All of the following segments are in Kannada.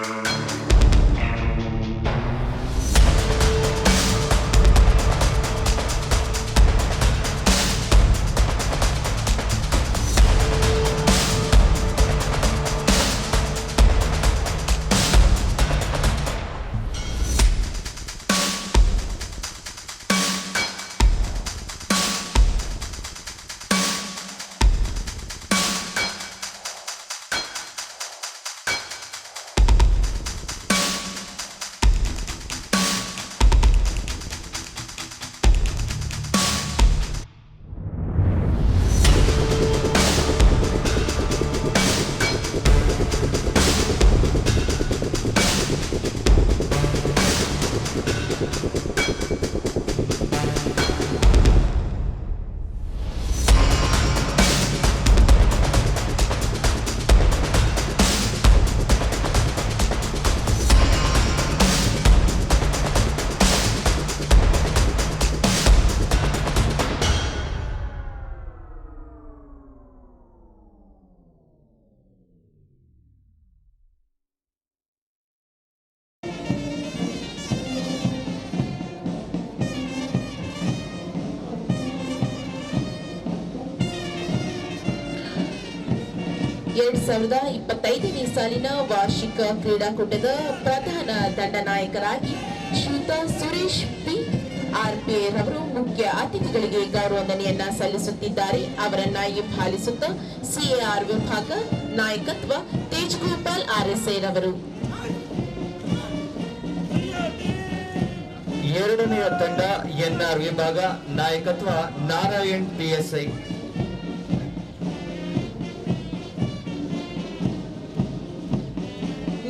2025ನೇ ಸಾಲಿನ ವಾರ್ಷಿಕ ಕ್ರೀಡಾಕೂಟದ ಪ್ರಧಾನ ದಂಡನಾಯಕರಾಗಿ ಶ್ರೀಯುತ ಸುರೇಶ್ ಪಿ ಆರ್ಪಿಐ ರವರು ಮುಖ್ಯ ಅತಿಥಿಗಳಿಗೆ ಗೌರವವಂದನೆಯನ್ನ ಸಲ್ಲಿಸುತ್ತಿದ್ದಾರೆ. ಅವರನ್ನ ಹಿಂಬಾಲಿಸುತ್ತ ಸಿಎಆರ್ ವಿಭಾಗ ನಾಯಕತ್ವ ತೇಜ್ ಗೋಪಾಲ್ ಆರ್ಎಸ್ಐ ರವರು. ಎರಡನೆಯ ತಂಡ ಎನ್ಆರ್ ವಿಭಾಗ ನಾಯಕತ್ವ ನಾರಾಯಣ್ ಪಿಎಸ್ಐ.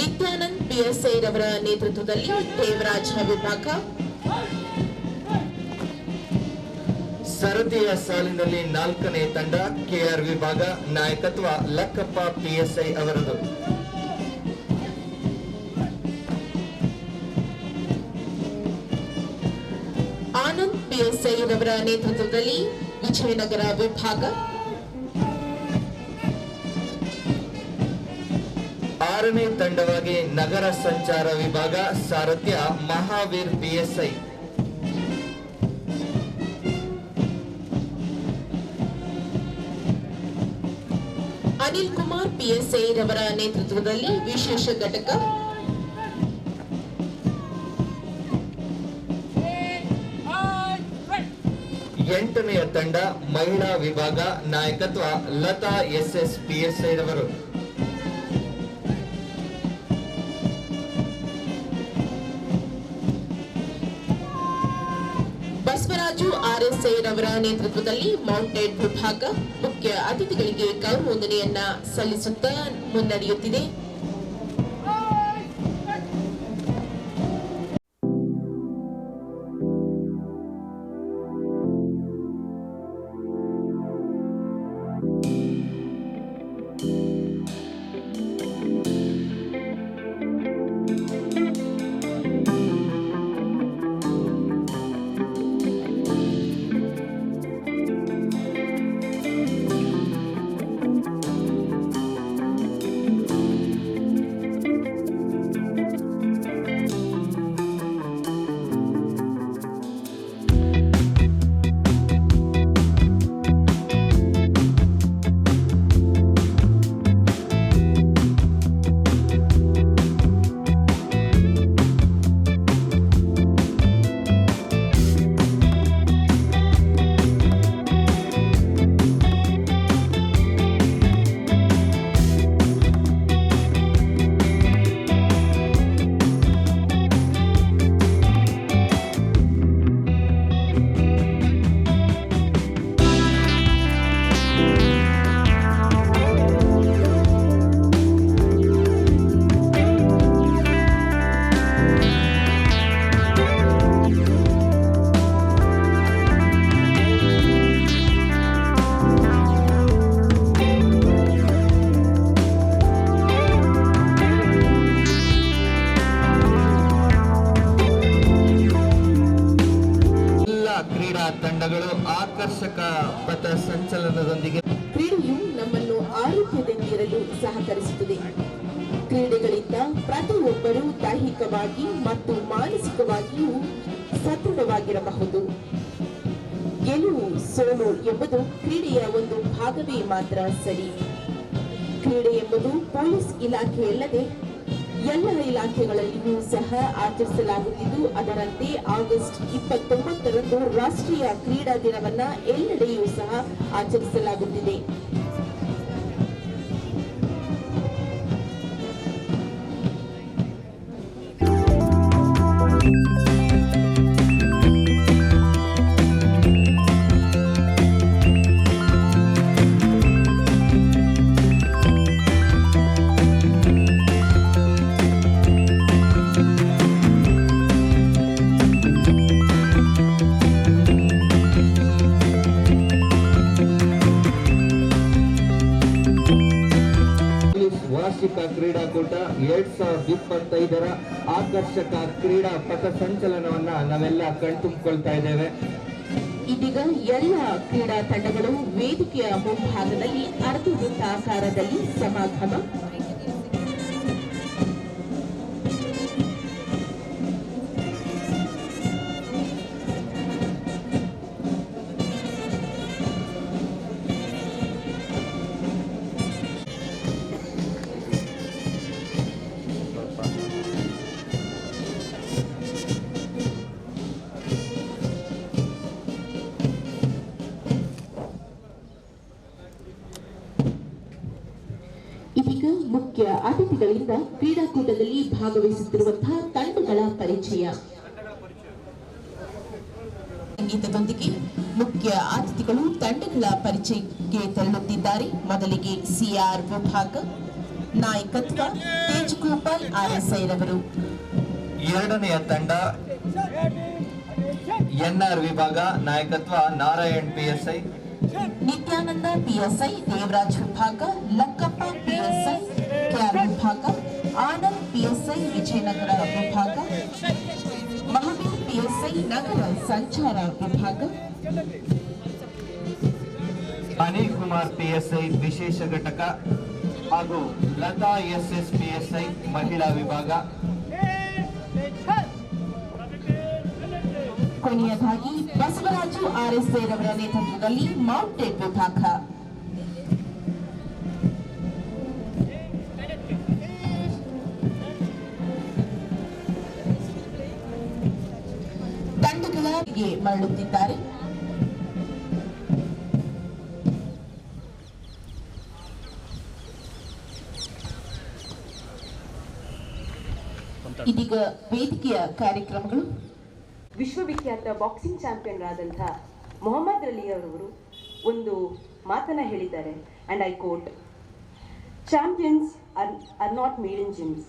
ನಿತ್ಯಾನಂದ್ ಪಿಎಸ್ಐ ರವರ ನೇತೃತ್ವದಲ್ಲಿ ದೇವರಾಜ ವಿಭಾಗ. ಸರದಿಯ ಸಾಲಿನಲ್ಲಿ ನಾಲ್ಕನೇ ತಂಡ ಕೆಆರ್ ವಿಭಾಗ ನಾಯಕತ್ವ ಲಕ್ಕಪ್ಪ ಪಿಎಸ್ಐ ಅವರದು. ಆನಂದ್ ಪಿಎಸ್ಐ ರವರ ನೇತೃತ್ವದಲ್ಲಿ ವಿಜಯನಗರ ವಿಭಾಗ. ಆರನೇ ತಂಡವಾಗಿ ನಗರ ಸಂಚಾರ ವಿಭಾಗ ಸಾರಥ್ಯ ಮಹಾವೀರ್ ಪಿಎಸ್ಐ. ಅನಿಲ್ ಕುಮಾರ್ ಪಿಎಸ್ಐ ರವರ ನೇತೃತ್ವದಲ್ಲಿ ವಿಶೇಷ ಘಟಕ. ಎಂಟನೆಯ ತಂಡ ಮಹಿಳಾ ವಿಭಾಗ ನಾಯಕತ್ವ ಲತಾ ಎಸ್ಎಸ್ ಪಿಎಸ್ಐ ರವರು. ಬಸವರಾಜು ಆರ್ಎಸ್ಐ ರವರ ನೇತೃತ್ವದಲ್ಲಿ ಮೌಂಟೇಡ್ ವಿಭಾಗ ಮುಖ್ಯ ಅತಿಥಿಗಳಿಗೆ ಗೌರವವಂದನೆಯನ್ನ ಸಲ್ಲಿಸುತ್ತಾ ಮುನ್ನಡೆಯುತ್ತಿದೆ. ತಂಡಗಳು ಆಕರ್ಷಕ ಪಥ ಸಂಚಲನದೊಂದಿಗೆ. ಕ್ರೀಡೆಯು ನಮ್ಮನ್ನು ಆರೋಗ್ಯದಿಂದಿರಲು ಸಹಕರಿಸುತ್ತದೆ. ಕ್ರೀಡೆಗಳಿಂದ ಪ್ರತಿ ಪ್ರತಿಯೊಬ್ಬರೂ ದೈಹಿಕವಾಗಿ ಮತ್ತು ಮಾನಸಿಕವಾಗಿಯೂ ಸದೃಢವಾಗಿರಬಹುದು. ಗೆಲುವು ಸೋಲು ಎಂಬುದು ಕ್ರೀಡೆಯ ಒಂದು ಭಾಗವೇ ಮಾತ್ರ ಸರಿ. ಕ್ರೀಡೆ ಎಂಬುದು ಪೊಲೀಸ್ ಇಲಾಖೆಯಲ್ಲದೆ ಎಲ್ಲ ಇಲಾಖೆಗಳಲ್ಲಿಯೂ ಸಹ ಆಚರಿಸಲಾಗುತ್ತಿದ್ದು, ಅದರಂತೆ ಆಗಸ್ಟ್ 29ರಂದು ರಾಷ್ಟ್ರೀಯ ಕ್ರೀಡಾ ದಿನವನ್ನ ಎಲ್ಲೆಡೆಯೂ ಸಹ ಆಚರಿಸಲಾಗುತ್ತಿದೆ. ವಾರ್ಷಿಕ ಕ್ರೀಡಾಕೂಟ 2025ರ ಆಕರ್ಷಕ ಕ್ರೀಡಾ ಪಥ ಸಂಚಲನವನ್ನ ನಾವೆಲ್ಲ ಕಣ್ತುಂಬಿಕೊಳ್ತಾ ಇದ್ದೇವೆ. ಇದೀಗ ಎಲ್ಲ ಕ್ರೀಡಾ ತಂಡಗಳು ವೇದಿಕೆಯ ಮುಂಭಾಗದಲ್ಲಿ ಅರ್ಧವೃತ್ತಾಕಾರದಲ್ಲಿ ಸಮಾಗಮ. ಇದೀಗ ಮುಖ್ಯ ಅತಿಥಿಗಳಿಂದ ಕ್ರೀಡಾಕೂಟದಲ್ಲಿ ಭಾಗವಹಿಸುತ್ತಿರುವಂತಹ ತಂಡಗಳ ಪರಿಚಯ. ಸಂಗೀತದೊಂದಿಗೆ ಮುಖ್ಯ ಅತಿಥಿಗಳು ತಂಡಗಳ ಪರಿಚಯಕ್ಕೆ ತೆರಳುತ್ತಿದ್ದಾರೆ. ಮೊದಲಿಗೆ ಸಿಆರ್ ವಿಭಾಗ ನಾಯಕತ್ವ ತೇಜಗೋಪಾಲ್ RSI ರವರು. ಎರಡನೆಯ ತಂಡ ಎನ್ಆರ್ ವಿಭಾಗ ನಾಯಕತ್ವ ನಾರಾಯಣ್ PSI. ನಿತ್ಯಾನಂದ PSI ದೇವರಾಜ್ ವಿಭಾಗ, ಲಕ್ಕಪ್ಪ PSI KR ವಿಭಾಗ, ಆನಂದ್ PSI ವಿಜಯನಗರ ವಿಭಾಗ, ಮಹಾವೀರ್ PSI ನಗರ ಸಂಚಾರ ವಿಭಾಗ, ಅನಿಲ್ ಕುಮಾರ್ PSI ವಿಶೇಷ ಘಟಕ ಹಾಗೂ ಲತಾ SS PSI ಮಹಿಳಾ ವಿಭಾಗ. ಕೊನೆಯದಾಗಿ ಬಸವರಾಜು RSI ರವರ ನೇತೃತ್ವದಲ್ಲಿ ಮೌಂಟೆಡ್ ವಿಭಾಗ. ತಂಡಗಳಿಗೆ ಮರಳುತ್ತಿದ್ದಾರೆ. ಇದೀಗ ವೇದಿಕೆಯ ಕಾರ್ಯಕ್ರಮಗಳು. ವಿಶ್ವವಿಖ್ಯಾತ ಬಾಕ್ಸಿಂಗ್ ಚಾಂಪಿಯನ್ ಆದಂಥ ಮೊಹಮ್ಮದ್ ಅಲಿ ಅವರು ಒಂದು ಮಾತನ್ನ ಹೇಳಿದ್ದಾರೆ, and I quote, champions are not made in gyms,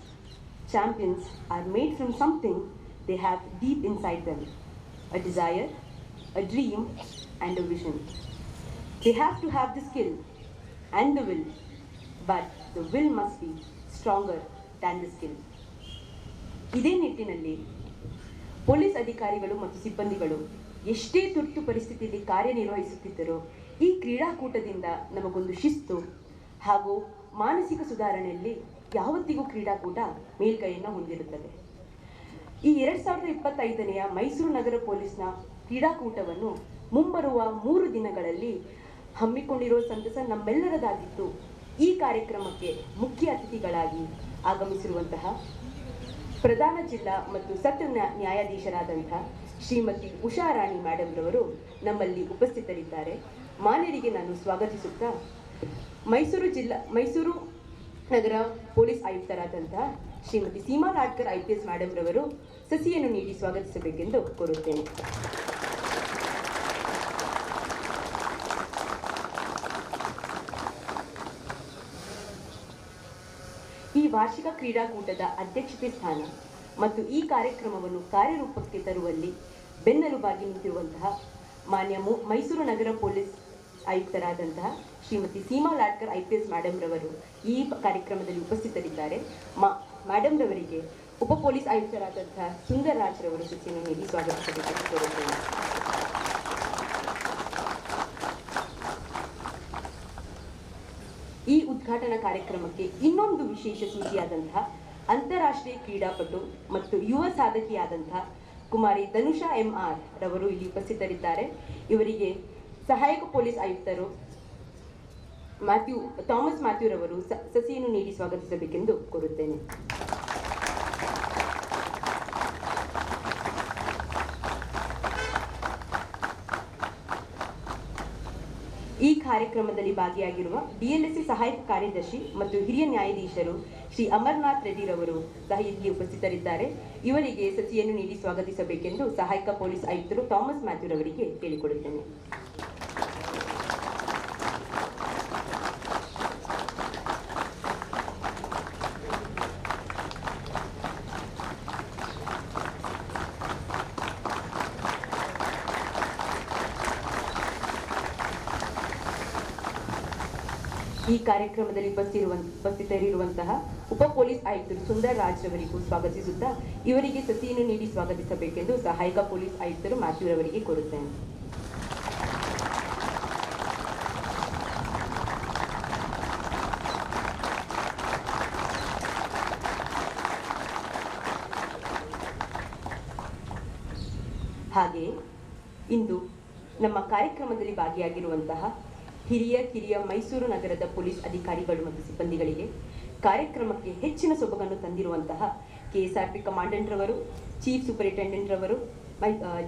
champions are made from something they have deep inside them, a desire, a dream and a vision. They have to have the skill and the will, but the will must be stronger than the skill. ಇದೇ ನಿಟ್ಟಿನಲ್ಲಿ ಪೊಲೀಸ್ ಅಧಿಕಾರಿಗಳು ಮತ್ತು ಸಿಬ್ಬಂದಿಗಳು ಎಷ್ಟೇ ತುರ್ತು ಪರಿಸ್ಥಿತಿಯಲ್ಲಿ ಕಾರ್ಯನಿರ್ವಹಿಸುತ್ತಿದ್ದರೋ ಈ ಕ್ರೀಡಾಕೂಟದಿಂದ ನಮಗೊಂದು ಶಿಸ್ತು ಹಾಗೂ ಮಾನಸಿಕ ಸುಧಾರಣೆಯಲ್ಲಿ ಯಾವತ್ತಿಗೂ ಕ್ರೀಡಾಕೂಟ ಮೇಲ್ಕೈಯನ್ನು ಹೊಂದಿರುತ್ತದೆ. ಈ 2025ನೆಯ ಮೈಸೂರು ನಗರ ಪೊಲೀಸ್ನ ಕ್ರೀಡಾಕೂಟವನ್ನು ಮುಂಬರುವ 3 ದಿನಗಳಲ್ಲಿ ಹಮ್ಮಿಕೊಂಡಿರುವ ಸಂತಸ ನಮ್ಮೆಲ್ಲರದಾಗಿತ್ತು. ಈ ಕಾರ್ಯಕ್ರಮಕ್ಕೆ ಮುಖ್ಯ ಅತಿಥಿಗಳಾಗಿ ಆಗಮಿಸಿರುವಂತಹ ಪ್ರಧಾನ ಜಿಲ್ಲಾ ಮತ್ತು ಸತ್ರ ನ್ಯಾಯಾಧೀಶರಾದಂಥ ಶ್ರೀಮತಿ ಉಷಾರಾಣಿ ಮೇಡಮ್ ರವರು ನಮ್ಮಲ್ಲಿ ಉಪಸ್ಥಿತರಿದ್ದಾರೆ. ಮಾನ್ಯರಿಗೆ ನಾನು ಸ್ವಾಗತಿಸುತ್ತಾ ಮೈಸೂರು ನಗರ ಪೊಲೀಸ್ ಆಯುಕ್ತರಾದಂಥ ಶ್ರೀಮತಿ ಸೀಮಾ ಲಾಡ್ಕರ್ IPS ಮೇಡಮ್ ರವರು ಸಸಿಯನ್ನು ನೀಡಿ ಸ್ವಾಗತಿಸಬೇಕೆಂದು ಕೋರುತ್ತೇನೆ. ಈ ವಾರ್ಷಿಕ ಕ್ರೀಡಾಕೂಟದ ಅಧ್ಯಕ್ಷತೆ ಸ್ಥಾನ ಮತ್ತು ಈ ಕಾರ್ಯಕ್ರಮವನ್ನು ಕಾರ್ಯರೂಪಕ್ಕೆ ತರುವಲ್ಲಿ ಬೆನ್ನೆಲುಬಾಗಿ ನಿಂತಿರುವಂತಹ ಮಾನ್ಯ ಮೈಸೂರು ನಗರ ಪೊಲೀಸ್ ಆಯುಕ್ತರಾದಂತಹ ಶ್ರೀಮತಿ ಸೀಮಾ ಲಾಡ್ಕರ್ IPS ಮೇಡಮ್ ರವರು ಈ ಕಾರ್ಯಕ್ರಮದಲ್ಲಿ ಉಪಸ್ಥಿತರಿದ್ದಾರೆ. ಮೇಡಮ್ ರವರಿಗೆ ಉಪ ಪೊಲೀಸ್ ಆಯುಕ್ತರಾದಂತಹ ಸುಂದರ್ ರಾಜ್ ರವರು ಸೂಚನೆ ನೀಡಿ ಸ್ವಾಗತಿಸಬೇಕೆಂದು ಕೋರುತ್ತೇನೆ. ಈ ಉದ್ಘಾಟನಾ ಕಾರ್ಯಕ್ರಮಕ್ಕೆ ಇನ್ನೊಂದು ವಿಶೇಷ ಸೂಚಿಯಾದಂತಹ ಅಂತಾರಾಷ್ಟ್ರೀಯ ಕ್ರೀಡಾಪಟು ಮತ್ತು ಯುವ ಸಾಧಕಿಯಾದಂತಹ ಕುಮಾರಿ ಧನುಷಾ MR ರವರು ಇಲ್ಲಿ ಉಪಸ್ಥಿತರಿದ್ದಾರೆ. ಇವರಿಗೆ ಸಹಾಯಕ ಪೊಲೀಸ್ ಆಯುಕ್ತರು ಥಾಮಸ್ ಮ್ಯಾಥ್ಯೂ ರವರು ಸಸಿಯನ್ನು ನೀಡಿ ಸ್ವಾಗತಿಸಬೇಕೆಂದು ಕೋರುತ್ತೇನೆ. ಈ ಕಾರ್ಯಕ್ರಮದಲ್ಲಿ ಭಾಗಿಯಾಗಿರುವ DLSC ಸಹಾಯಕ ಕಾರ್ಯದರ್ಶಿ ಮತ್ತು ಹಿರಿಯ ನ್ಯಾಯಾಧೀಶರು ಶ್ರೀ ಅಮರನಾಥ್ ರೆಡ್ಡಿ ರವರು ಸಹ ಇಲ್ಲಿ ಉಪಸ್ಥಿತರಿದ್ದಾರೆ. ಇವರಿಗೆ ಸಸಿಯನ್ನು ನೀಡಿ ಸ್ವಾಗತಿಸಬೇಕೆಂದು ಸಹಾಯಕ ಪೊಲೀಸ್ ಆಯುಕ್ತರು ಥಾಮಸ್ ಮ್ಯಾಥ್ಯೂ ರವರಿಗೆ ಕೇಳಿಕೊಡುತ್ತೇನೆ. ಈ ಕಾರ್ಯಕ್ರಮದಲ್ಲಿ ಉಪಸ್ಥಿತರಿರುವಂತಹ ಉಪ ಪೊಲೀಸ್ ಆಯುಕ್ತರು ಸುಂದರ್ ರಾಜ್ ರವರಿಗೂ ಸ್ವಾಗತಿಸುತ್ತಾ ಇವರಿಗೆ ಸಸಿಯನ್ನು ನೀಡಿ ಸ್ವಾಗತಿಸಬೇಕೆಂದು ಸಹಾಯಕ ಪೊಲೀಸ್ ಆಯುಕ್ತರು ಮ್ಯಾಥ್ಯೂ ರವರಿಗೆ ಕೋರುತ್ತೇನೆ. ಹಾಗೆಯೇ ಇಂದು ನಮ್ಮ ಕಾರ್ಯಕ್ರಮದಲ್ಲಿ ಭಾಗಿಯಾಗಿರುವಂತಹ ಕಿರಿಯ ಮೈಸೂರು ನಗರದ ಪೊಲೀಸ್ ಅಧಿಕಾರಿಗಳು ಮತ್ತು ಸಿಬ್ಬಂದಿಗಳಿಗೆ ಕಾರ್ಯಕ್ರಮಕ್ಕೆ ಹೆಚ್ಚಿನ ಸೊಬಗನ್ನು ತಂದಿರುವಂತಹ KSRP ಕಮಾಂಡೆಂಟ್ ರವರು, ಚೀಫ್ ಸೂಪರಿಂಟೆಂಡೆಂಟ್ ರವರು,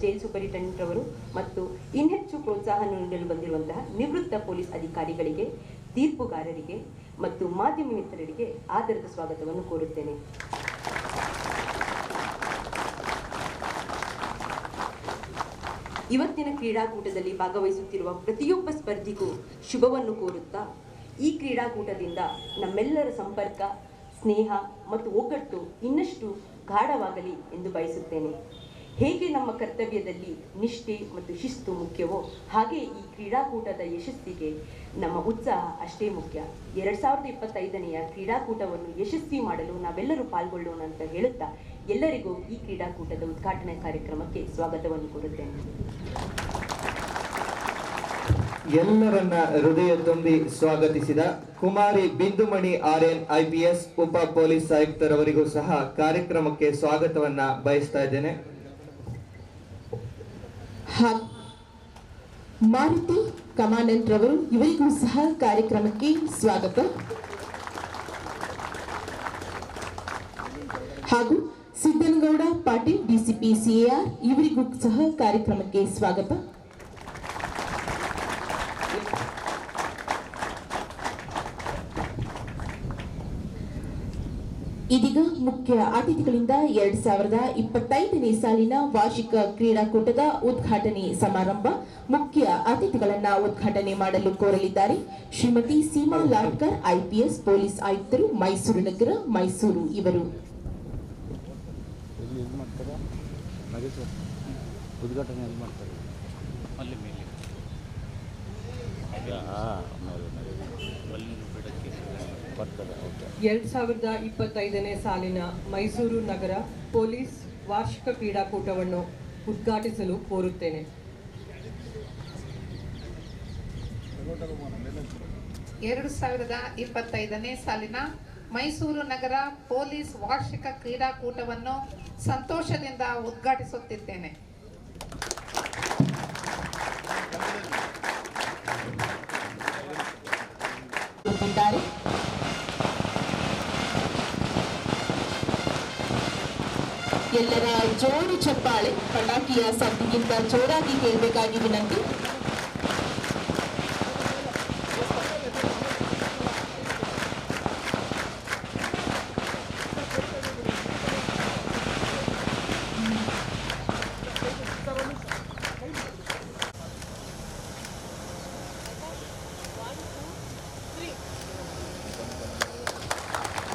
ಜೈಲ್ ಸೂಪರಿಂಟೆಂಡೆಂಟ್ ರವರು ಮತ್ತು ಇನ್ನೆಚ್ಚು ಪ್ರೋತ್ಸಾಹವನ್ನು ನೀಡಲು ಬಂದಿರುವಂತಹ ನಿವೃತ್ತ ಪೊಲೀಸ್ ಅಧಿಕಾರಿಗಳಿಗೆ, ತೀರ್ಪುಗಾರರಿಗೆ ಮತ್ತು ಮಾಧ್ಯಮ ಮಿತ್ರರಿಗೆ ಆದರದ ಸ್ವಾಗತವನ್ನು ಕೋರುತ್ತೇನೆ. ಇವತ್ತಿನ ಕ್ರೀಡಾಕೂಟದಲ್ಲಿ ಭಾಗವಹಿಸುತ್ತಿರುವ ಪ್ರತಿಯೊಬ್ಬ ಸ್ಪರ್ಧಿಗೂ ಶುಭವನ್ನು ಕೋರುತ್ತಾ ಈ ಕ್ರೀಡಾಕೂಟದಿಂದ ನಮ್ಮೆಲ್ಲರ ಸಂಪರ್ಕ, ಸ್ನೇಹ ಮತ್ತು ಒಗ್ಗಟ್ಟು ಇನ್ನಷ್ಟು ಗಾಢವಾಗಲಿ ಎಂದು ಬಯಸುತ್ತೇನೆ. ಹೇಗೆ ನಮ್ಮ ಕರ್ತವ್ಯದಲ್ಲಿ ನಿಷ್ಠೆ ಮತ್ತು ಶಿಸ್ತು ಮುಖ್ಯವೋ ಹಾಗೆ ಈ ಕ್ರೀಡಾಕೂಟದ ಯಶಸ್ಸಿಗೆ ನಮ್ಮ ಉತ್ಸಾಹ ಅಷ್ಟೇ ಮುಖ್ಯ. 2025ನೆಯ ಕ್ರೀಡಾಕೂಟವನ್ನು ಯಶಸ್ವಿ ಮಾಡಲು ನಾವೆಲ್ಲರೂ ಪಾಲ್ಗೊಳ್ಳೋಣ ಅಂತ ಹೇಳುತ್ತಾ ಎಲ್ಲರಿಗೂ ಈ ಕ್ರೀಡಾಕೂಟದ ಉದ್ಘಾಟನಾ ಕಾರ್ಯಕ್ರಮಕ್ಕೆ ಸ್ವಾಗತವನ್ನು ಕೋರುತ್ತೇನೆ. ಎಲ್ಲರನ್ನ ಹೃದಯ ತುಂಬಿ ಸ್ವಾಗತಿಸಿದ ಕುಮಾರಿ ಬಿಂದುಮಣಿ RN IPS ಉಪ ಪೊಲೀಸ್ ಆಯುಕ್ತರವರಿಗೂ ಸಹ ಕಾರ್ಯಕ್ರಮಕ್ಕೆ ಸ್ವಾಗತವನ್ನ ಬಯಸ್ತಾ ಇದ್ದೇನೆ. ಮಾರುತಿ ಕಮಾಂಡೆಂಟ್ ರವರು ಇವರಿಗೂ ಸಹ ಕಾರ್ಯಕ್ರಮಕ್ಕೆ ಸ್ವಾಗತ. ಹಾಗೂ ಸಿದ್ದನಗೌಡ ಪಾಟೀಲ್ DCP CAR ಇವರಿಗೂ ಸಹ ಕಾರ್ಯಕ್ರಮಕ್ಕೆ ಸ್ವಾಗತ. ಇದೀಗ ಮುಖ್ಯ ಅತಿಥಿಗಳಿಂದ 2025ನೇ ಸಾಲಿನ ವಾರ್ಷಿಕ ಕ್ರೀಡಾಕೂಟದ ಉದ್ಘಾಟನೆ ಸಮಾರಂಭ. ಮುಖ್ಯ ಅತಿಥಿಗಳನ್ನ ಉದ್ಘಾಟನೆ ಮಾಡಲು ಕೋರಲಿದ್ದಾರೆ ಶ್ರೀಮತಿ ಸೀಮಾ ಲಾಡ್ಕರ್ IPS ಪೊಲೀಸ್ ಆಯುಕ್ತರು, ಮೈಸೂರು ನಗರ, ಮೈಸೂರು ಇವರು. ಉದ್ಘಾಟನೆ ಮಾಡ್ತಾರೆ ಅಲ್ಲಿ ಮೇಲೆ 2025ನೇ ಸಾಲಿನ ಮೈಸೂರು ನಗರ ಪೊಲೀಸ್ ವಾರ್ಷಿಕ ಕ್ರೀಡಾಕೂಟವನ್ನು ಉದ್ಘಾಟಿಸಲು ಕೋರುತ್ತೇನೆ. 2025ನೇ ಸಾಲಿನ ಮೈಸೂರು ನಗರ ಪೊಲೀಸ್ ವಾರ್ಷಿಕ ಕ್ರೀಡಾಕೂಟವನ್ನು ಸಂತೋಷದಿಂದ ಉದ್ಘಾಟಿಸುತ್ತಿದ್ದೇನೆ. ಎಲ್ಲರ ಜೋರು ಚಪ್ಪಾಳೆ ಪಟಾಕಿಯ ಸದ್ದಿಗಿಂತ ಜೋರಾಗಿ ಕೇಳಬೇಕಾಗಿ ವಿನಂತಿ.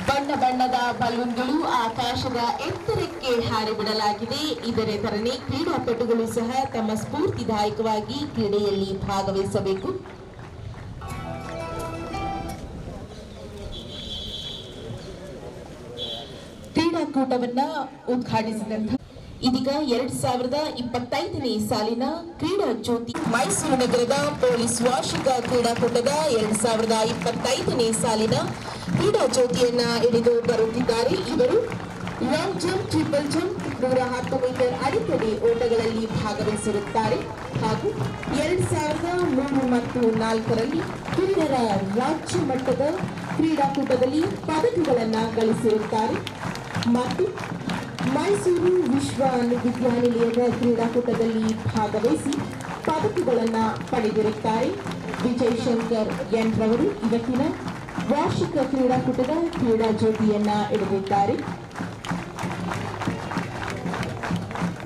ಬಣ್ಣ ಬಣ್ಣದ ಬಲೂನ್ಗಳು ಆಕಾಶದ ಎತ್ತರಕ್ಕೆ ಹಾರಿಬಿಡಲಾಗಿದೆ. ಇದರ ತರನೇ ಕ್ರೀಡಾಪಟುಗಳು ಸಹ ತಮ್ಮ ಸ್ಫೂರ್ತಿದಾಯಕವಾಗಿ ಕ್ರೀಡೆಯಲ್ಲಿ ಭಾಗವಹಿಸಬೇಕು. ಕ್ರೀಡಾಕೂಟವನ್ನ ಉದ್ಘಾಟಿಸಿದಂತ ಇದೀಗ 2025ನೇ ಸಾಲಿನ ಕ್ರೀಡಾ ಜ್ಯೋತಿ ಮೈಸೂರು ನಗರದ ಪೊಲೀಸ್ ವಾರ್ಷಿಕ ಕ್ರೀಡಾಕೂಟದ 2025ನೇ ಸಾಲಿನ ಕ್ರೀಡಾ ಜ್ಯೋತಿಯನ್ನ ಹಿಡಿದು ಬರುತ್ತಿದ್ದಾರೆ. ಇವರು long jump, triple jump, 110 metre ಅಡೆತಡೆ ಓಟಗಳಲ್ಲಿ ಭಾಗವಹಿಸಿರುತ್ತಾರೆ ಹಾಗೂ 2003 ಮತ್ತು 2004ರಲ್ಲಿ ಕಿರಿಯರ ರಾಜ್ಯ ಮಟ್ಟದ ಕ್ರೀಡಾಕೂಟದಲ್ಲಿ ಪದಕಗಳನ್ನು ಗಳಿಸಿರುತ್ತಾರೆ ಮತ್ತು ಮೈಸೂರು ವಿಶ್ವವಿದ್ಯಾನಿಲಯದ ಕ್ರೀಡಾಕೂಟದಲ್ಲಿ ಭಾಗವಹಿಸಿ ಪದಕಗಳನ್ನು ಪಡೆದಿರುತ್ತಾರೆ. ವಿಜಯ್ ಶಂಕರ್ ಎನ್ ರವರು ಇವತ್ತಿನ ವಾರ್ಷಿಕ ಕ್ರೀಡಾಕೂಟದ ಕ್ರೀಡಾ ಜ್ಯೋತಿಯನ್ನ ಹಿಡಿದಿದ್ದಾರೆ.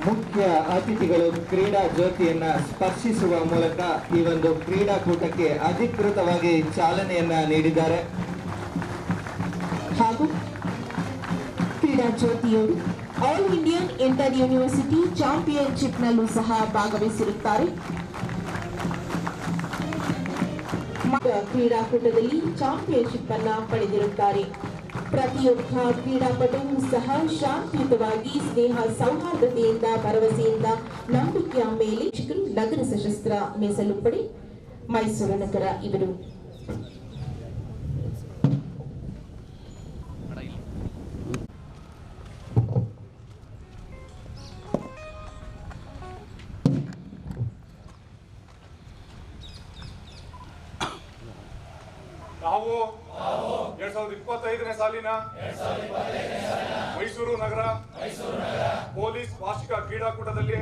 ಮುಖ್ಯ ಅತಿಥಿಗಳು ಕ್ರೀಡಾ ಜ್ಯೋತಿಯನ್ನ ಸ್ಪರ್ಶಿಸುವ ಮೂಲಕ ಈ ಒಂದು ಕ್ರೀಡಾಕೂಟಕ್ಕೆ ಅಧಿಕೃತವಾಗಿ ಚಾಲನೆಯನ್ನ ನೀಡಿದ್ದಾರೆ. ಹಾಗೂ ಕ್ರೀಡಾ ಜ್ಯೋತಿಯವರು ಆಲ್ ಇಂಡಿಯನ್ ಇಂಟರ್ ಯೂನಿವರ್ಸಿಟಿ ಚಾಂಪಿಯನ್ಶಿಪ್ನಲ್ಲೂ ಸಹ ಭಾಗವಹಿಸಿರುತ್ತಾರೆ. ಕ್ರೀಡಾಕೂಟದಲ್ಲಿ ಚಾಂಪಿಯನ್ಶಿಪ್ ಅನ್ನ ಪಡೆದಿರುತ್ತಾರೆ. ಪ್ರತಿಯೊಬ್ಬ ಕ್ರೀಡಾಪಟುವು ಸಹ ಶಾಂತಿಯುತವಾಗಿ ಸ್ನೇಹ ಸೌಹಾರ್ದತೆಯಿಂದ ಭರವಸೆಯಿಂದ ನಂಬಿಕೆಯ ಮೇಲೆ ನಗರ ಸಶಸ್ತ್ರ ಮೀಸಲು ಪಡೆ ಮೈಸೂರು ನಗರ ಇವರು ನಾವು 2025ನೇ ಸಾಲಿನ ಮೈಸೂರು ನಗರ ಪೊಲೀಸ್ ವಾರ್ಷಿಕ ಕ್ರೀಡಾಕೂಟದಲ್ಲಿ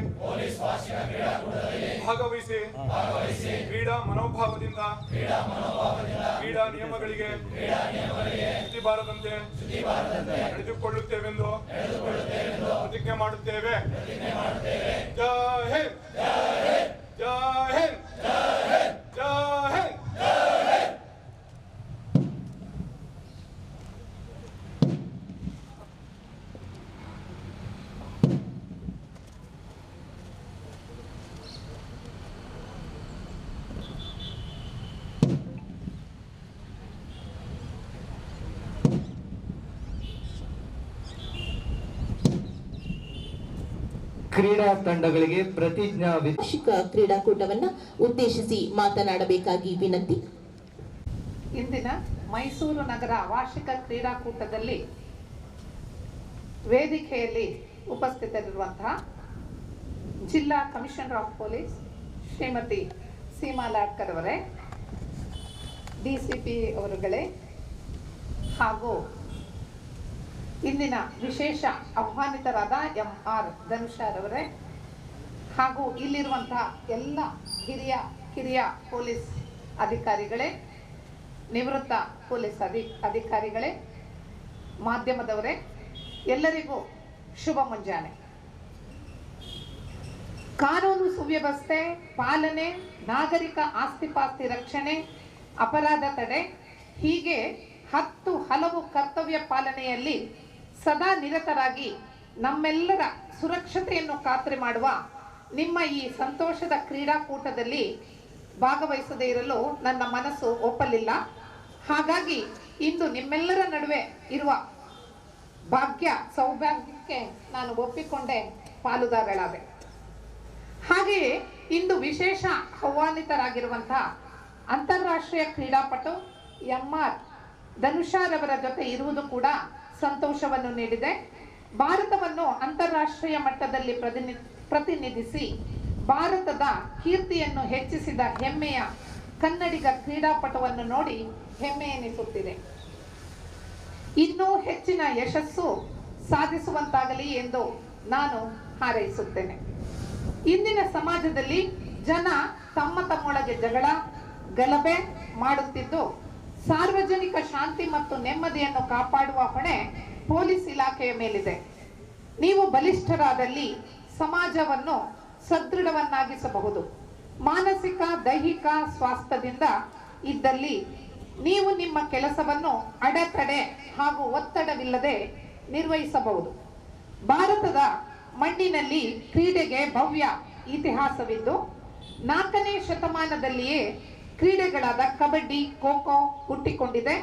ಭಾಗವಹಿಸಿ ಕ್ರೀಡಾ ಮನೋಭಾವದಿಂದ ಕ್ರೀಡಾ ನಿಯಮಗಳಿಗೆ ಚ್ಯುತಿ ಬಾರದಂತೆ ನಡೆದುಕೊಳ್ಳುತ್ತೇವೆಂದು ಪ್ರತಿಜ್ಞೆ ಮಾಡುತ್ತೇವೆ. ಜೈ ಹಿಂದ್, ಜೈ ಹಿಂದ್, ಜೈ ಹಿಂದ್. ಕ್ರೀಡಾ ತಂಡಗಳಿಗೆ ಪ್ರತಿಜ್ಞಾ ವಾರ್ಷಿಕ ಕ್ರೀಡಾಕೂಟವನ್ನ ಉದ್ದೇಶಿಸಿ ಮಾತನಾಡಬೇಕಾಗಿ ವಿನಂತಿ. ಇಂದಿನ ಮೈಸೂರು ನಗರ ವಾರ್ಷಿಕ ಕ್ರೀಡಾಕೂಟದಲ್ಲಿ ವೇದಿಕೆಯಲ್ಲಿ ಉಪಸ್ಥಿತರಿರುವಂತಹ ಜಿಲ್ಲಾ commissioner of police Shrimati Seema Ladkar ಅವರೇ, DCP ಅವರುಗಳೇ, ಹಾಗೂ ಇಂದಿನ ವಿಶೇಷ ಆಹ್ವಾನಿತರಾದ MR ಧನುಷಾರವರೇ, ಹಾಗೂ ಇಲ್ಲಿರುವಂತಹ ಎಲ್ಲ ಕಿರಿಯ ಪೊಲೀಸ್ ಅಧಿಕಾರಿಗಳೇ, ನಿವೃತ್ತ ಪೊಲೀಸ್ ಅಧಿಕಾರಿಗಳೇ, ಮಾಧ್ಯಮದವರೇ, ಎಲ್ಲರಿಗೂ ಶುಭ ಮುಂಜಾನೆ. ಕಾನೂನು ಸುವ್ಯವಸ್ಥೆ ಪಾಲನೆ, ನಾಗರಿಕ ಆಸ್ತಿಪಾಸ್ತಿ ರಕ್ಷಣೆ, ಅಪರಾಧ ತಡೆ ಹೀಗೆ 10 ಹಲವು ಕರ್ತವ್ಯ ಪಾಲನೆಯಲ್ಲಿ ಸದಾ ನಿರತರಾಗಿ ನಮ್ಮೆಲ್ಲರ ಸುರಕ್ಷತೆಯನ್ನು ಖಾತ್ರಿ ಮಾಡುವ ನಿಮ್ಮ ಈ ಸಂತೋಷದ ಕ್ರೀಡಾಕೂಟದಲ್ಲಿ ಭಾಗವಹಿಸದೇ ಇರಲು ನನ್ನ ಮನಸ್ಸು ಒಪ್ಪಲಿಲ್ಲ. ಹಾಗಾಗಿ ಇಂದು ನಿಮ್ಮೆಲ್ಲರ ನಡುವೆ ಇರುವ ಸೌಭಾಗ್ಯಕ್ಕೆ ನಾನು ಒಪ್ಪಿಕೊಂಡೆ ಪಾಲುದಾರಳಾದೆ. ಹಾಗೆಯೇ ಇಂದು ವಿಶೇಷ ಆಹ್ವಾನಿತರಾಗಿರುವಂತಹ ಅಂತಾರಾಷ್ಟ್ರೀಯ ಕ್ರೀಡಾಪಟು MR ಧನುಷಾರವರ ಜೊತೆ ಇರುವುದು ಕೂಡ ಸಂತೋಷವನ್ನು ನೀಡಿದೆ. ಭಾರತವನ್ನು ಅಂತಾರಾಷ್ಟ್ರೀಯ ಮಟ್ಟದಲ್ಲಿ ಪ್ರತಿನಿಧಿಸಿ ಭಾರತದ ಕೀರ್ತಿಯನ್ನು ಹೆಚ್ಚಿಸಿದ ಹೆಮ್ಮೆಯ ಕನ್ನಡಿಗ ಕ್ರೀಡಾಪಟುವನ್ನು ನೋಡಿ ಹೆಮ್ಮೆ ಎನಿಸುತ್ತಿದೆ. ಇನ್ನೂ ಹೆಚ್ಚಿನ ಯಶಸ್ಸು ಸಾಧಿಸುವಂತಾಗಲಿ ಎಂದು ನಾನು ಹಾರೈಸುತ್ತೇನೆ. ಇಂದಿನ ಸಮಾಜದಲ್ಲಿ ಜನ ತಮ್ಮೊಳಗೆ ಜಗಳ ಗಲಭೆ ಮಾಡುತ್ತಿದ್ದು ಸಾರ್ವಜನಿಕ ಶಾಂತಿ ಮತ್ತು ನೆಮ್ಮದಿಯನ್ನು ಕಾಪಾಡುವ ಹೊಣೆ ಪೊಲೀಸ್ ಇಲಾಖೆಯ ಮೇಲಿದೆ. ನೀವು ಬಲಿಷ್ಠರಾದಲ್ಲಿ ಸಮಾಜವನ್ನು ಸದೃಢವನ್ನಾಗಿಸಬಹುದು. ಮಾನಸಿಕ ದೈಹಿಕ ಸ್ವಾಸ್ಥ್ಯದಿಂದ ಇದ್ದಲ್ಲಿ ನೀವು ನಿಮ್ಮ ಕೆಲಸವನ್ನು ಅಡೆತಡೆ ಹಾಗೂ ಒತ್ತಡವಿಲ್ಲದೆ ನಿರ್ವಹಿಸಬಹುದು. ಭಾರತದ ಮಣ್ಣಿನಲ್ಲಿ ಕ್ರೀಡೆಗೆ ಭವ್ಯ ಇತಿಹಾಸವಿದ್ದು 4ನೇ ಶತಮಾನದಲ್ಲಿಯೇ ಕ್ರೀಡೆಗಳಾದ ಕಬಡ್ಡಿ, ಖೋ ಖೋ ಹುಟ್ಟಿಕೊಂಡಿದೆ.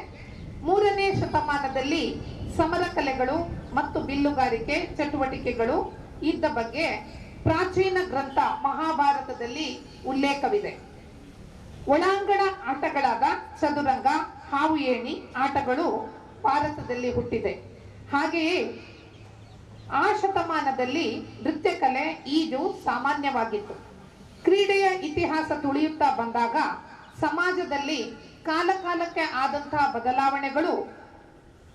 3ನೇ ಶತಮಾನದಲ್ಲಿ ಸಮರ ಕಲೆಗಳು ಮತ್ತು ಬಿಲ್ಲುಗಾರಿಕೆ ಚಟುವಟಿಕೆಗಳು ಇದ್ದ ಬಗ್ಗೆ ಪ್ರಾಚೀನ ಗ್ರಂಥ ಮಹಾಭಾರತದಲ್ಲಿ ಉಲ್ಲೇಖವಿದೆ. ಒಳಾಂಗಣ ಆಟಗಳಾದ ಚದುರಂಗ, ಹಾವು ಏಣಿ ಆಟಗಳು ಭಾರತದಲ್ಲಿ ಹುಟ್ಟಿದೆ. ಹಾಗೆಯೇ ಆ ಶತಮಾನದಲ್ಲಿ ನೃತ್ಯ ಕಲೆ, ಈಜು ಸಾಮಾನ್ಯವಾಗಿತ್ತು. ಕ್ರೀಡೆಯ ಇತಿಹಾಸ ತುಳಿಯುತ್ತಾ ಬಂದಾಗ ಸಮಾಜದಲ್ಲಿ ಕಾಲಕಾಲಕ್ಕೆ ಆದಂತಹ ಬದಲಾವಣೆಗಳು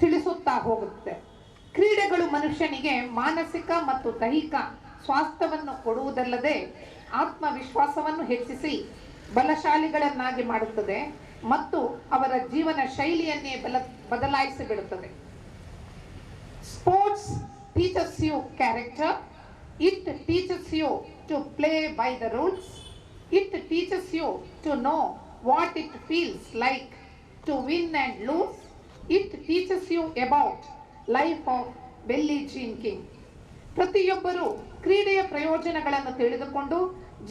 ತಿಳಿಸುತ್ತಾ ಹೋಗುತ್ತೆ. ಕ್ರೀಡೆಗಳು ಮನುಷ್ಯನಿಗೆ ಮಾನಸಿಕ ಮತ್ತು ದೈಹಿಕ ಸ್ವಾಸ್ಥ್ಯವನ್ನು ಕೊಡುವುದಲ್ಲದೆ ಆತ್ಮವಿಶ್ವಾಸವನ್ನು ಹೆಚ್ಚಿಸಿ ಬಲಶಾಲಿಗಳನ್ನಾಗಿ ಮಾಡುತ್ತದೆ ಮತ್ತು ಅವರ ಜೀವನ ಶೈಲಿಯನ್ನೇ ಬದಲಾಯಿಸಿಬಿಡುತ್ತದೆ. Sports teaches you character, it teaches you to play by the rules, it teaches you to know what it feels like to win and lose, it teaches you about life of belly drinking. ಪ್ರತಿಯೊಬ್ಬರು ಕ್ರೀಡೆಯ ಪ್ರಯೋಜನಗಳನ್ನು ತಿಳಿದುಕೊಂಡು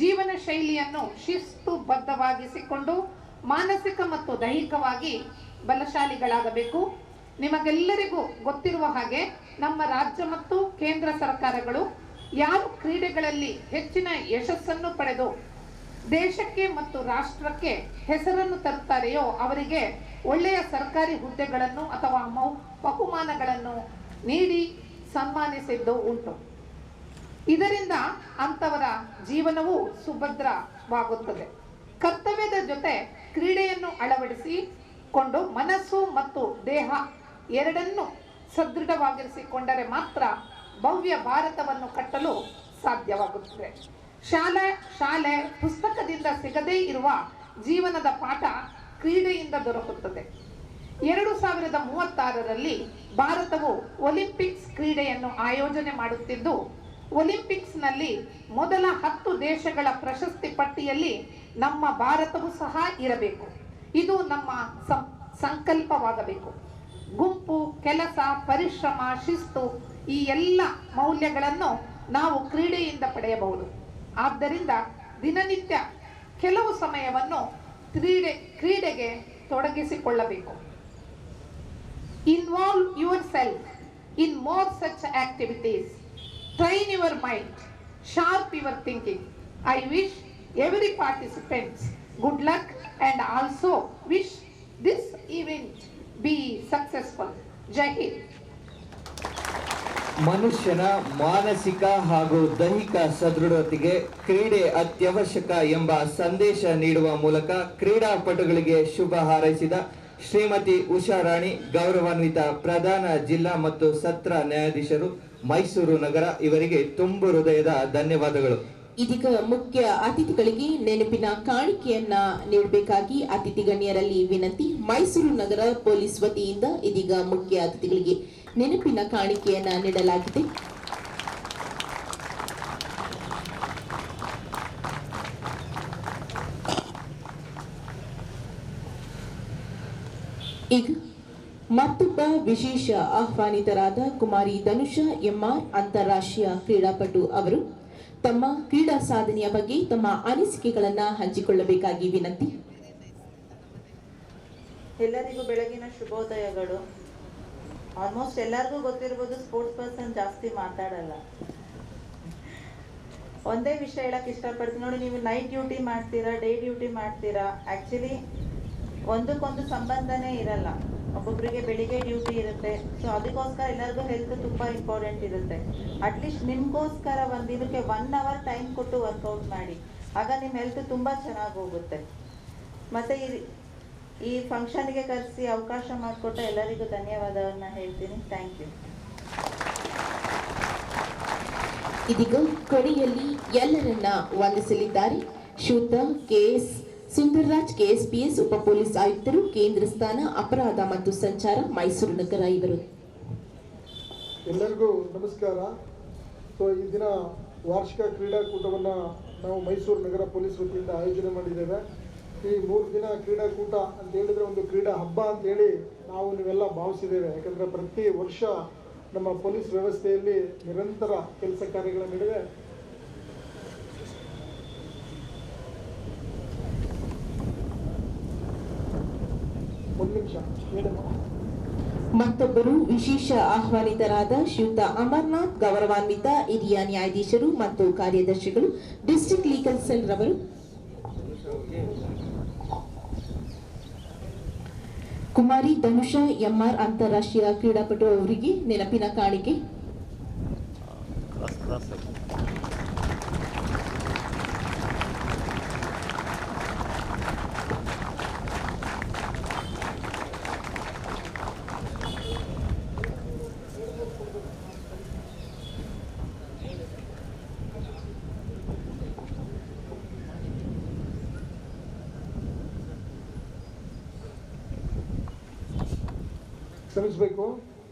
ಜೀವನ ಶೈಲಿಯನ್ನು ಶಿಸ್ತುಬದ್ಧವಾಗಿಸಿಕೊಂಡು ಮಾನಸಿಕ ಮತ್ತು ದೈಹಿಕವಾಗಿ ಬಲಶಾಲಿಗಳಾಗಬೇಕು. ನಿಮಗೆಲ್ಲರಿಗೂ ಗೊತ್ತಿರುವ ಹಾಗೆ ನಮ್ಮ ರಾಜ್ಯ ಮತ್ತು ಕೇಂದ್ರ ಸರ್ಕಾರಗಳು ಯಾರು ಕ್ರೀಡೆಗಳಲ್ಲಿ ಹೆಚ್ಚಿನ ಯಶಸ್ಸನ್ನು ಪಡೆದು ದೇಶಕ್ಕೆ ಮತ್ತು ರಾಷ್ಟ್ರಕ್ಕೆ ಹೆಸರನ್ನು ತರುತ್ತಾರೆಯೋ ಅವರಿಗೆ ಒಳ್ಳೆಯ ಸರ್ಕಾರಿ ಹುದ್ದೆಗಳನ್ನು ಅಥವಾ ಬಹುಮಾನಗಳನ್ನು ನೀಡಿ ಸನ್ಮಾನಿಸಿದ್ದು ಉಂಟು. ಇದರಿಂದ ಅಂತವರ ಜೀವನವೂ ಸುಭದ್ರವಾಗುತ್ತದೆ. ಕರ್ತವ್ಯದ ಜೊತೆ ಕ್ರೀಡೆಯನ್ನು ಅಳವಡಿಸಿಕೊಂಡು ಮನಸ್ಸು ಮತ್ತು ದೇಹ ಎರಡನ್ನು ಸದೃಢವಾಗಿರಿಸಿಕೊಂಡರೆ ಮಾತ್ರ ಭವ್ಯ ಭಾರತವನ್ನು ಕಟ್ಟಲು ಸಾಧ್ಯವಾಗುತ್ತದೆ. ಶಾಲೆ ಪುಸ್ತಕದಿಂದ ಸಿಗದೇ ಇರುವ ಜೀವನದ ಪಾಠ ಕ್ರೀಡೆಯಿಂದ ದೊರಕುತ್ತದೆ. 2036ರಲ್ಲಿ ಭಾರತವು ಒಲಿಂಪಿಕ್ಸ್ ಕ್ರೀಡೆಯನ್ನು ಆಯೋಜನೆ ಮಾಡುತ್ತಿದ್ದು, ಒಲಿಂಪಿಕ್ಸ್ನಲ್ಲಿ ಮೊದಲ 10 ದೇಶಗಳ ಪ್ರಶಸ್ತಿ ಪಟ್ಟಿಯಲ್ಲಿ ನಮ್ಮ ಭಾರತವೂ ಸಹ ಇರಬೇಕು. ಇದು ನಮ್ಮ ಸಂಕಲ್ಪವಾಗಬೇಕು. ಗುಂಪು ಕೆಲಸ, ಪರಿಶ್ರಮ, ಶಿಸ್ತು ಈ ಎಲ್ಲ ಮೌಲ್ಯಗಳನ್ನು ನಾವು ಕ್ರೀಡೆಯಿಂದ ಪಡೆಯಬಹುದು. ಆದ್ದರಿಂದ ದಿನನಿತ್ಯ ಕೆಲವು ಸಮಯವನ್ನು ಕ್ರೀಡೆಗೆ ತೊಡಗಿಸಿಕೊಳ್ಳಬೇಕು. Involve yourself in more such activities. Train your mind, sharp your thinking. I wish every participant good luck and also wish this event be successful. Jai Hind. ಮನುಷ್ಯನ ಮಾನಸಿಕ ಹಾಗೂ ದೈಹಿಕ ಸದೃಢತೆಗೆ ಕ್ರೀಡೆ ಅತ್ಯವಶ್ಯಕ ಎಂಬ ಸಂದೇಶ ನೀಡುವ ಮೂಲಕ ಕ್ರೀಡಾಪಟುಗಳಿಗೆ ಶುಭ ಹಾರೈಸಿದ ಶ್ರೀಮತಿ ಉಷಾರಾಣಿ, ಗೌರವಾನ್ವಿತ ಪ್ರಧಾನ ಜಿಲ್ಲಾ ಮತ್ತು ಸತ್ರ ನ್ಯಾಯಾಧೀಶರು, ಮೈಸೂರು ನಗರ, ಇವರಿಗೆ ತುಂಬು ಹೃದಯದ ಧನ್ಯವಾದಗಳು. ಇದೀಗ ಮುಖ್ಯ ಅತಿಥಿಗಳಿಗೆ ನೆನಪಿನ ಕಾಣಿಕೆಯನ್ನ ನೀಡಬೇಕಾಗಿ ಅತಿಥಿ ಗಣ್ಯರಲ್ಲಿ ವಿನಂತಿ. ಮೈಸೂರು ನಗರ ಪೊಲೀಸ್ ವತಿಯಿಂದ ಇದೀಗ ಮುಖ್ಯ ಅತಿಥಿಗಳಿಗೆ ನೆನಪಿನ ಕಾಣಿಕೆಯನ್ನ ನೀಡಲಾಗಿದೆ. ಈಗ ಮತ್ತೊಬ್ಬ ವಿಶೇಷ ಆಹ್ವಾನಿತರಾದ ಕುಮಾರಿ ಧನುಷಾ ಎಂಆರ್, ಅಂತಾರಾಷ್ಟ್ರೀಯ ಕ್ರೀಡಾಪಟು ಅವರು ತಮ್ಮ ಕ್ರೀಡಾ ಸಾಧನೆಯ ಬಗ್ಗೆ ತಮ್ಮ ಅನಿಸಿಕೆಗಳನ್ನ ಹಂಚಿಕೊಳ್ಳಬೇಕಾಗಿ ವಿನಂತಿ. ಎಲ್ಲರಿಗೂ ಬೆಳಗಿನ ಶುಭೋದಯಗಳು. ಆಲ್ಮೋಸ್ಟ್ ಎಲ್ಲರಿಗೂ ಗೊತ್ತಿರ್ಬೋದು, ಸ್ಪೋರ್ಟ್ಸ್ ಪರ್ಸನ್ ಜಾಸ್ತಿ ಮಾತಾಡಲ್ಲ. ಒಂದೇ ವಿಷಯ ಹೇಳಕ್ ಇಷ್ಟಪಡ್ತೀನಿ ನೋಡಿ, ನೀವು ನೈಟ್ ಡ್ಯೂಟಿ ಮಾಡ್ತೀರಾ, ಡೇ ಡ್ಯೂಟಿ ಮಾಡ್ತೀರಾ, ಆಕ್ಚುಲಿ ಒಂದಕ್ಕೊಂದು ಸಂಬಂಧನೇ ಇರಲ್ಲ. ಒಬ್ಬೊಬ್ಬರಿಗೆ ಬೆಳಿಗ್ಗೆ ಡ್ಯೂಟಿ ಇರುತ್ತೆ, ಸೊ ಅದಕ್ಕೋಸ್ಕರ ಎಲ್ಲರಿಗೂ ಹೆಲ್ತ್ ತುಂಬ ಇಂಪಾರ್ಟೆಂಟ್ ಇರುತ್ತೆ. ಅಟ್ಲೀಸ್ಟ್ ನಿಮಗೋಸ್ಕರ ಒಂದಿನಕ್ಕೆ 1 hour ಟೈಮ್ ಕೊಟ್ಟು ವರ್ಕೌಟ್ ಮಾಡಿ, ಆಗ ನಿಮ್ಮ ಹೆಲ್ತ್ ತುಂಬ ಚೆನ್ನಾಗಿ ಹೋಗುತ್ತೆ. ಮತ್ತು ಈ ಫಂಕ್ಷನ್ಗೆ ಕರೆಸಿ ಅವಕಾಶ ಮಾಡಿಕೊಟ್ಟ ಎಲ್ಲರಿಗೂ ಧನ್ಯವಾದವನ್ನ ಹೇಳ್ತೀನಿ. Thank you. ಇದೀಗ ಕೊನೆಯಲ್ಲಿ ಎಲ್ಲರನ್ನ ವಂದಿಸಲಿದ್ದಾರೆ ಶ್ರೀಯುತ KS ಸುಂದರರಾಜ್, KSPS ಉಪ ಪೊಲೀಸ್ ಆಯುಕ್ತರು, ಕೇಂದ್ರ ಸ್ಥಾನ ಅಪರಾಧ ಮತ್ತು ಸಂಚಾರ, ಮೈಸೂರು ನಗರ. ಇವರು ಎಲ್ಲರಿಗೂ ನಮಸ್ಕಾರ. ಸೊ ಈ ದಿನ ವಾರ್ಷಿಕ ಕ್ರೀಡಾಕೂಟವನ್ನು ನಾವು ಮೈಸೂರು ನಗರ ಪೊಲೀಸ್ ವತಿಯಿಂದ ಆಯೋಜನೆ ಮಾಡಿದ್ದೇವೆ. ಈ 3 ದಿನ ಕ್ರೀಡಾಕೂಟ ಅಂತ ಹೇಳಿದ್ರೆ ಒಂದು ಕ್ರೀಡಾ ಹಬ್ಬ ಅಂತೇಳಿ ನಾವು ನೀವೆಲ್ಲ ಭಾವಿಸಿದ್ದೇವೆ. ಯಾಕಂದರೆ ಪ್ರತಿ ವರ್ಷ ನಮ್ಮ ಪೊಲೀಸ್ ವ್ಯವಸ್ಥೆಯಲ್ಲಿ ನಿರಂತರ ಕೆಲಸ ಕಾರ್ಯಗಳ ನಡುವೆ ಮತ್ತೊಬ್ಬರು ವಿಶೇಷ ಆಹ್ವಾನಿತರಾದ ಶ್ರೀಯುತ ಅಮರ್ನಾಥ್, ಗೌರವಾನ್ವಿತ ಹಿರಿಯ ನ್ಯಾಯಾಧೀಶರು ಮತ್ತು ಕಾರ್ಯದರ್ಶಿಗಳು, ಡಿಸ್ಟ್ರಿಕ್ಟ್ ಲೀಗಲ್ ಸೆಲ್ ರವರು. ಕುಮಾರಿ ಧನುಷಾ ಎಂಆರ್ ಅಂತಾರಾಷ್ಟ್ರೀಯ ಕ್ರೀಡಾಪಟು ಅವರಿಗೆ ನೆನಪಿನ ಕಾಣಿಕೆ. ಶ್ರಮಿಸಬೇಕು.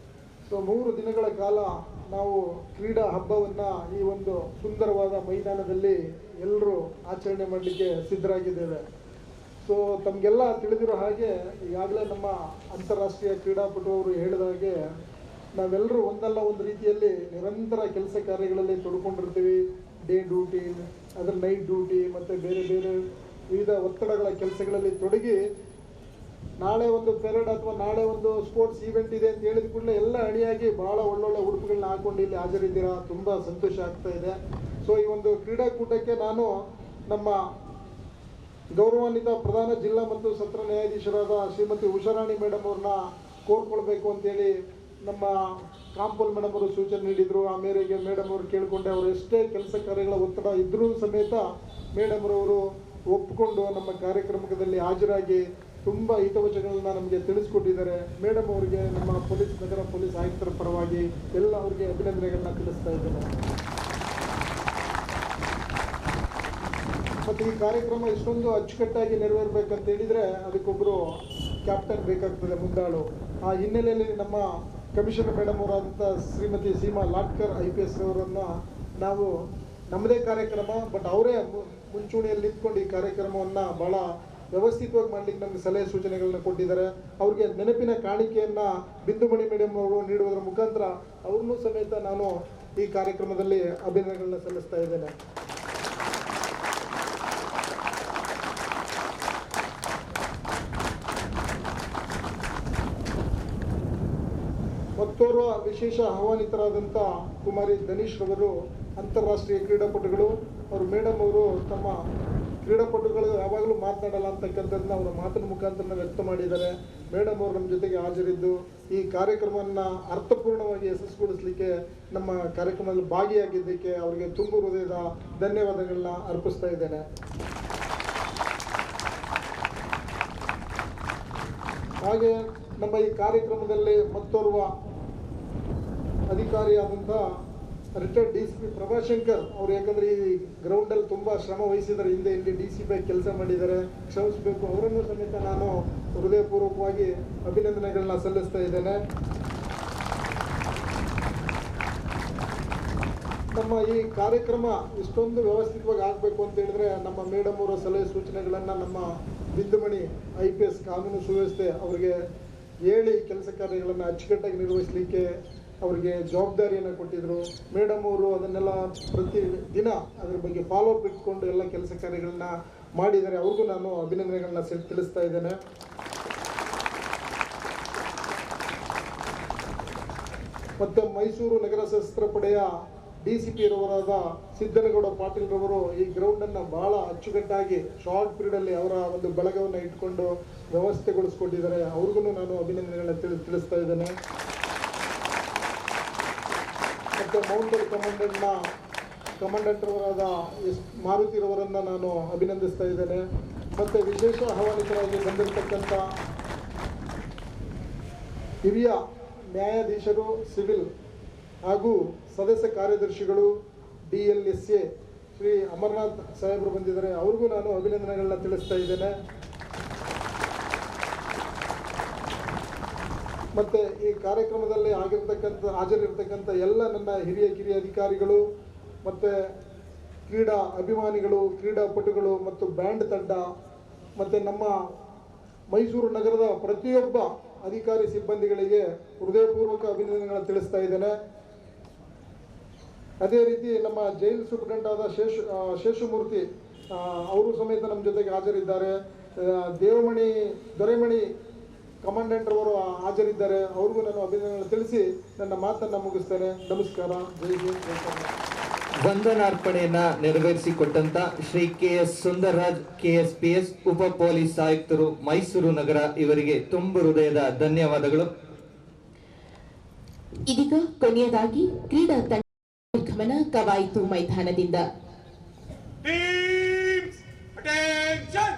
ಸೊ 3 ದಿನಗಳ ಕಾಲ ನಾವು ಕ್ರೀಡಾ ಹಬ್ಬವನ್ನು ಈ ಒಂದು ಸುಂದರವಾದ ಮೈದಾನದಲ್ಲಿ ಎಲ್ಲರೂ ಆಚರಣೆ ಮಾಡಲಿಕ್ಕೆ ಸಿದ್ಧರಾಗಿದ್ದೇವೆ. ಸೊ ತಮಗೆಲ್ಲ ತಿಳಿದಿರೋ ಹಾಗೆ ಈಗಾಗಲೇ ನಮ್ಮ ಅಂತಾರಾಷ್ಟ್ರೀಯ ಕ್ರೀಡಾಪಟು ಅವರು ಹೇಳಿದ ಹಾಗೆ ನಾವೆಲ್ಲರೂ ಒಂದಲ್ಲ ಒಂದು ರೀತಿಯಲ್ಲಿ ನಿರಂತರ ಕೆಲಸ ಕಾರ್ಯಗಳಲ್ಲಿ ತೊಡ್ಕೊಂಡಿರ್ತೀವಿ. ಡೇ ಡ್ಯೂಟಿ, ಅದರ ನೈಟ್ ಡ್ಯೂಟಿ ಮತ್ತು ಬೇರೆ ಬೇರೆ ವಿವಿಧ ಒತ್ತಡಗಳ ಕೆಲಸಗಳಲ್ಲಿ ತೊಡಗಿ ನಾಳೆ ಒಂದು ಪೆರೇಡ್ ಅಥವಾ ನಾಳೆ ಒಂದು ಸ್ಪೋರ್ಟ್ಸ್ ಈವೆಂಟ್ ಇದೆ ಅಂತ ಹೇಳಿದ ಕೂಡಲೇ ಎಲ್ಲ ಅಣಿಯಾಗಿ ಭಾಳ ಒಳ್ಳೊಳ್ಳೆ ಉಡುಪುಗಳನ್ನ ಹಾಕೊಂಡು ಇಲ್ಲಿ ಹಾಜರಿದ್ದೀರಾ. ತುಂಬ ಸಂತೋಷ ಆಗ್ತಾ ಇದೆ. ಸೊ ಈ ಒಂದು ಕ್ರೀಡಾಕೂಟಕ್ಕೆ ನಾನು ನಮ್ಮ ಗೌರವಾನ್ವಿತ ಪ್ರಧಾನ ಜಿಲ್ಲಾ ಮತ್ತು ಸತ್ರ ನ್ಯಾಯಾಧೀಶರಾದ ಶ್ರೀಮತಿ ಉಷಾರಾಣಿ ಮೇಡಮ್ ಅವ್ರನ್ನ ಕೋರ್ಕೊಳ್ಬೇಕು ಅಂತೇಳಿ ನಮ್ಮ ಕಾಂಪೋಲ್ ಮೇಡಮ್ ಅವರು ಸೂಚನೆ ನೀಡಿದರು. ಆ ಮೇರೆಗೆ ಮೇಡಮ್ ಅವರು ಕೇಳಿಕೊಂಡೆ. ಅವರು ಎಷ್ಟೇ ಕೆಲಸ ಕಾರ್ಯಗಳ ಒತ್ತಡ ಇದ್ರೂ ಸಮೇತ ಮೇಡಮ್ ಅವರು ಒಪ್ಪಿಕೊಂಡು ನಮ್ಮ ಕಾರ್ಯಕ್ರಮದಲ್ಲಿ ಹಾಜರಾಗಿ ತುಂಬ ಹಿತವಚನಗಳನ್ನ ನಮಗೆ ತಿಳಿಸ್ಕೊಟ್ಟಿದ್ದಾರೆ. ಮೇಡಮ್ ಅವರಿಗೆ ನಮ್ಮ ನಗರ ಪೊಲೀಸ್ ಆಯುಕ್ತರ ಪರವಾಗಿ ಎಲ್ಲ ಅವರಿಗೆ ಅಭಿನಂದನೆಗಳನ್ನ ತಿಳಿಸ್ತಾ ಇದ್ದೇನೆ. ಮತ್ತು ಈ ಕಾರ್ಯಕ್ರಮ ಇಷ್ಟೊಂದು ಅಚ್ಚುಕಟ್ಟಾಗಿ ನೆರವೇರಬೇಕಂತ ಹೇಳಿದರೆ ಅದಕ್ಕೊಬ್ಬರು ಕ್ಯಾಪ್ಟನ್ ಬೇಕಾಗ್ತದೆ, ಮುಂದಾಳು. ಆ ಹಿನ್ನೆಲೆಯಲ್ಲಿ ನಮ್ಮ ಕಮಿಷನರ್ ಮೇಡಮ್ ಅವರಾದಂಥ ಶ್ರೀಮತಿ ಸೀಮಾ ಲಾಟ್ಕರ್ IPS ಅವರನ್ನು ನಾವು ನಮ್ಮದೇ ಕಾರ್ಯಕ್ರಮ, ಬಟ್ ಅವರೇ ಮುಂಚೂಣಿಯಲ್ಲಿ ನಿಂತ್ಕೊಂಡು ಈ ಕಾರ್ಯಕ್ರಮವನ್ನು ಭಾಳ ವ್ಯವಸ್ಥಿತವಾಗಿ ಮಾಡಲಿಕ್ಕೆ ನಮಗೆ ಸಲಹೆ ಸೂಚನೆಗಳನ್ನ ಕೊಟ್ಟಿದ್ದಾರೆ. ಅವ್ರಿಗೆ ನೆನಪಿನ ಕಾಣಿಕೆಯನ್ನು ಬಿಂದುಮಣಿ ಮೇಡಮ್ ಅವರು ನೀಡುವುದರ ಮುಖಾಂತರ ಅವ್ರನ್ನೂ ಸಮೇತ ನಾನು ಈ ಕಾರ್ಯಕ್ರಮದಲ್ಲಿ ಅಭಿನಂದನೆಗಳನ್ನ ಸಲ್ಲಿಸ್ತಾ ಇದ್ದೇನೆ. ಮತ್ತೋರ್ವ ವಿಶೇಷ ಆಹ್ವಾನಿತರಾದಂಥ ಕುಮಾರಿ ಧನೀಶ್ ರವರು ಅಂತಾರಾಷ್ಟ್ರೀಯ ಕ್ರೀಡಾಪಟುಗಳು. ಅವರು ಮೇಡಮ್ ಅವರು ತಮ್ಮ ಕ್ರೀಡಾಪಟುಗಳು ಯಾವಾಗಲೂ ಮಾತನಾಡಲ್ಲ ಅಂತಕ್ಕಂಥದ್ದನ್ನ ಅವರ ಮಾತಿನ ಮುಖಾಂತರ ವ್ಯಕ್ತ ಮಾಡಿದ್ದಾರೆ. ಮೇಡಮ್ ಅವರು ನಮ್ಮ ಜೊತೆಗೆ ಹಾಜರಿದ್ದು ಈ ಕಾರ್ಯಕ್ರಮವನ್ನು ಅರ್ಥಪೂರ್ಣವಾಗಿ ಯಶಸ್ವಿಗೊಳಿಸಲಿಕ್ಕೆ ನಮ್ಮ ಕಾರ್ಯಕ್ರಮದಲ್ಲಿ ಭಾಗಿಯಾಗಿದ್ದಕ್ಕೆ ಅವರಿಗೆ ತುಂಬು ಹೃದಯದ ಧನ್ಯವಾದಗಳನ್ನ ಅರ್ಪಿಸ್ತಾ ಇದ್ದೇನೆ. ಹಾಗೆ ನಮ್ಮ ಈ ಕಾರ್ಯಕ್ರಮದಲ್ಲಿ ಮತ್ತೋರ್ವ ಅಧಿಕಾರಿಯಾದಂಥ ರಿಟೈರ್ಡ್ DCP ಪ್ರಭಾಶಂಕರ್ ಅವರು, ಯಾಕಂದರೆ ಈ ಗ್ರೌಂಡಲ್ಲಿ ತುಂಬ ಶ್ರಮ ವಹಿಸಿದ್ದಾರೆ, ಹಿಂದೆ ಇಲ್ಲಿ DCP ಕೆಲಸ ಮಾಡಿದ್ದಾರೆ, ಕ್ಷಮಿಸಬೇಕು. ಅವರನ್ನು ಸಮೇತ ನಾನು ಹೃದಯಪೂರ್ವಕವಾಗಿ ಅಭಿನಂದನೆಗಳನ್ನ ಸಲ್ಲಿಸ್ತಾ ಇದ್ದೇನೆ. ನಮ್ಮ ಈ ಕಾರ್ಯಕ್ರಮ ಇಷ್ಟೊಂದು ವ್ಯವಸ್ಥಿತವಾಗಿ ಆಗಬೇಕು ಅಂತ ಹೇಳಿದ್ರೆ ನಮ್ಮ ಮೇಡಮ್ ಅವರ ಸಲಹೆ ಸೂಚನೆಗಳನ್ನು ನಮ್ಮ ಬಿಂದುಮಣಿ IPS ಕಾನೂನು ಸುವ್ಯವಸ್ಥೆ ಅವರಿಗೆ ಹೇಳಿ ಕೆಲಸ ಕಾರ್ಯಗಳನ್ನು ಅಚ್ಚುಕಟ್ಟಾಗಿ ನಿರ್ವಹಿಸಲಿಕ್ಕೆ ಅವರಿಗೆ ಜವಾಬ್ದಾರಿಯನ್ನು ಕೊಟ್ಟಿದ್ದರು. ಮೇಡಮ್ ಅವರು ಅದನ್ನೆಲ್ಲ ಪ್ರತಿ ದಿನ ಅದರ ಬಗ್ಗೆ ಫಾಲೋ ಅಪ್ ಇಟ್ಕೊಂಡು ಎಲ್ಲ ಕೆಲಸ ಕಾರ್ಯಗಳನ್ನ ಮಾಡಿದ್ದಾರೆ. ಅವ್ರಿಗೂ ನಾನು ಅಭಿನಂದನೆಗಳನ್ನ ತಿಳಿಸ್ತಾ ಇದ್ದೇನೆ. ಮತ್ತು ಮೈಸೂರು ನಗರ ಸಶಸ್ತ್ರ ಪಡೆಯ DCP ರವರಾದ ಸಿದ್ದನಗೌಡ ಪಾಟೀಲ್ ರವರು ಈ ಗ್ರೌಂಡನ್ನು ಬಹಳ ಅಚ್ಚುಕಟ್ಟಾಗಿ ಶಾರ್ಟ್ ಪೀರಿಯಡಲ್ಲಿ ಅವರ ಒಂದು ಬಳಗವನ್ನು ಇಟ್ಕೊಂಡು ವ್ಯವಸ್ಥೆಗೊಳಿಸ್ಕೊಂಡಿದ್ದಾರೆ. ಅವ್ರಿಗೂ ನಾನು ಅಭಿನಂದನೆಗಳನ್ನ ತಿಳಿಸ್ತಾ ಇದ್ದೇನೆ. ಮತ್ತು ಮೌಂಟೇನ್ ಕಮಾಂಡೆಂಟ್ರವರಾದ ಮಾರುತಿರವರನ್ನು ನಾನು ಅಭಿನಂದಿಸ್ತಾ ಇದ್ದೇನೆ. ಮತ್ತು ವಿಶೇಷ ಆಹ್ವಾನಿತರಾಗಿ ಬಂದಿರತಕ್ಕಂಥ ಹಿರಿಯ ನ್ಯಾಯಾಧೀಶರು ಸಿವಿಲ್ ಹಾಗೂ ಸದಸ್ಯ ಕಾರ್ಯದರ್ಶಿಗಳು DLSA ಶ್ರೀ ಅಮರನಾಥ್ ಸಾಹೇಬರು ಬಂದಿದ್ದಾರೆ. ಅವ್ರಿಗೂ ನಾನು ಅಭಿನಂದನೆಗಳನ್ನ ತಿಳಿಸ್ತಾ ಇದ್ದೇನೆ. ಮತ್ತು ಈ ಕಾರ್ಯಕ್ರಮದಲ್ಲಿ ಹಾಜರಿರ್ತಕ್ಕಂಥ ಎಲ್ಲ ನನ್ನ ಹಿರಿಯ ಕಿರಿಯ ಅಧಿಕಾರಿಗಳು ಮತ್ತು ಕ್ರೀಡಾ ಅಭಿಮಾನಿಗಳು, ಕ್ರೀಡಾಪಟುಗಳು ಮತ್ತು ಬ್ಯಾಂಡ್ ತಂಡ ಮತ್ತು ನಮ್ಮ ಮೈಸೂರು ನಗರದ ಪ್ರತಿಯೊಬ್ಬ ಅಧಿಕಾರಿ ಸಿಬ್ಬಂದಿಗಳಿಗೆ ಹೃದಯಪೂರ್ವಕ ಅಭಿನಂದನೆಗಳನ್ನು ತಿಳಿಸ್ತಾ ಇದ್ದೇನೆ. ಅದೇ ರೀತಿ ನಮ್ಮ ಜೈಲ್ ಸೂಪರಿಂಟೆಂಡೆಂಟ್ ಆದ ಶೇಷಮೂರ್ತಿ ಅವರು ಸಮೇತ ನಮ್ಮ ಜೊತೆಗೆ ಹಾಜರಿದ್ದಾರೆ. ದೊರೆಮಣಿ ಕಮಾಂಡೆಂಟ್ ಅವರು ಹಾಜರಿದ್ದಾರೆ. ಅವ್ರಿಗೂ ನಾನು ಅಭಿನಂದನೆ ತಿಳಿಸಿ ನನ್ನ ಮಾತನ್ನು ಮುಗಿಸ್ತೇನೆ. ನಮಸ್ಕಾರ. ಜೈ ಹಿಂದ್, ಜೈ ಕರ್ನಾಟಕ. ವಂದನಾರ್ಪಣೆಯನ್ನ ನೆರವೇರಿಸಿಕೊಟ್ಟಂತ ಶ್ರೀ KS ಸುಂದರರಾಜ್ KSPS ಉಪ ಪೊಲೀಸ್ ಆಯುಕ್ತರು ಮೈಸೂರು ನಗರ ಇವರಿಗೆ ತುಂಬ ಹೃದಯದ ಧನ್ಯವಾದಗಳು. ಇದೀಗ ಕೊನೆಯದಾಗಿ ಕ್ರೀಡಾ ತಂಡ ನಿರ್ಗಮನ ಕವಾಯಿತು ಮೈದಾನದಿಂದ. Teams, attention!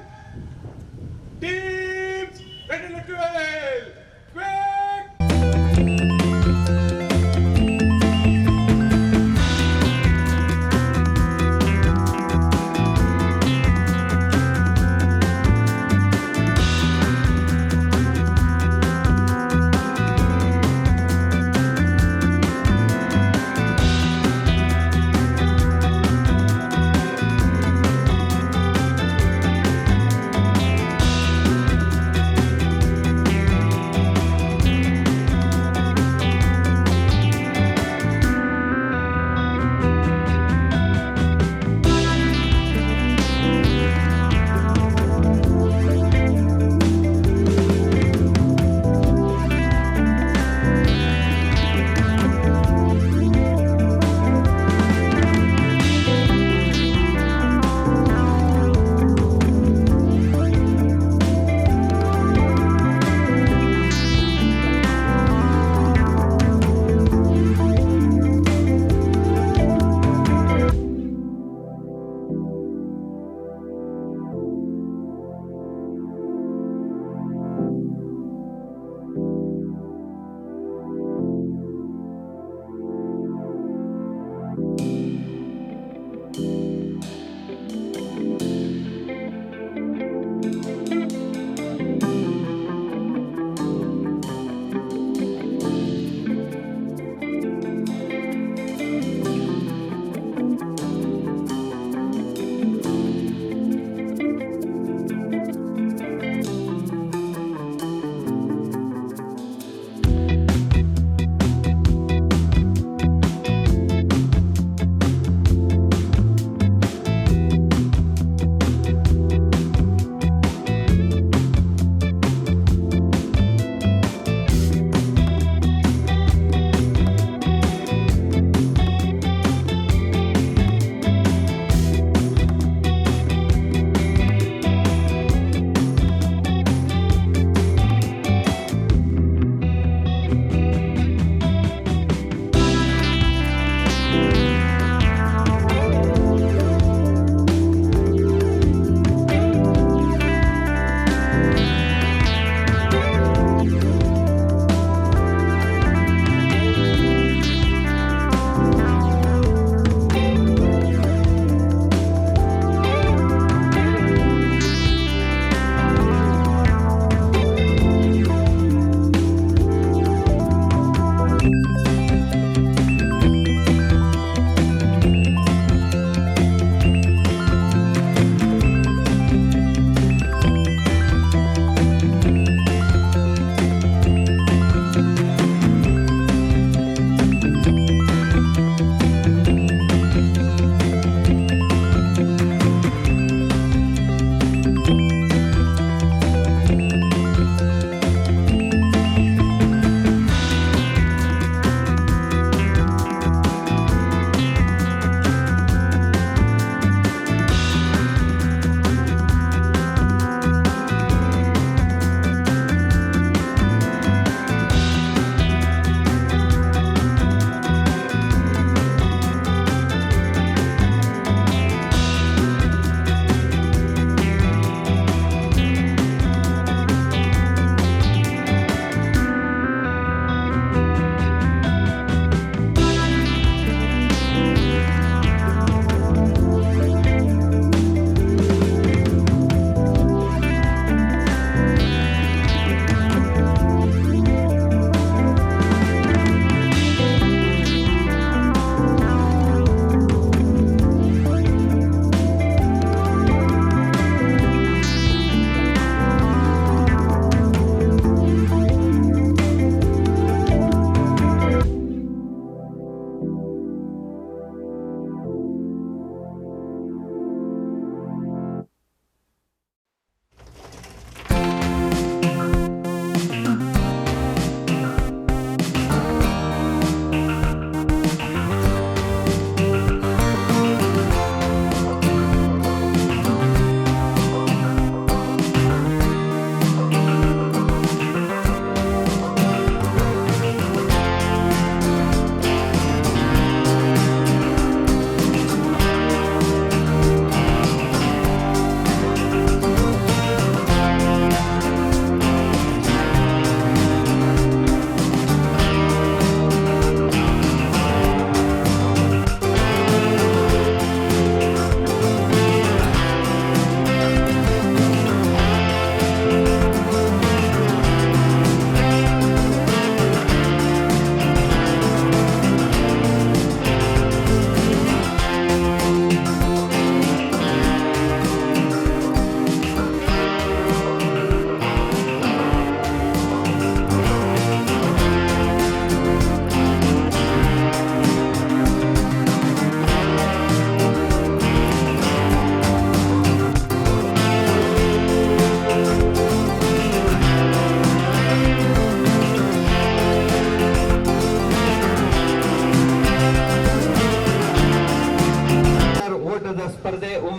Teams, ready to duel! Quick!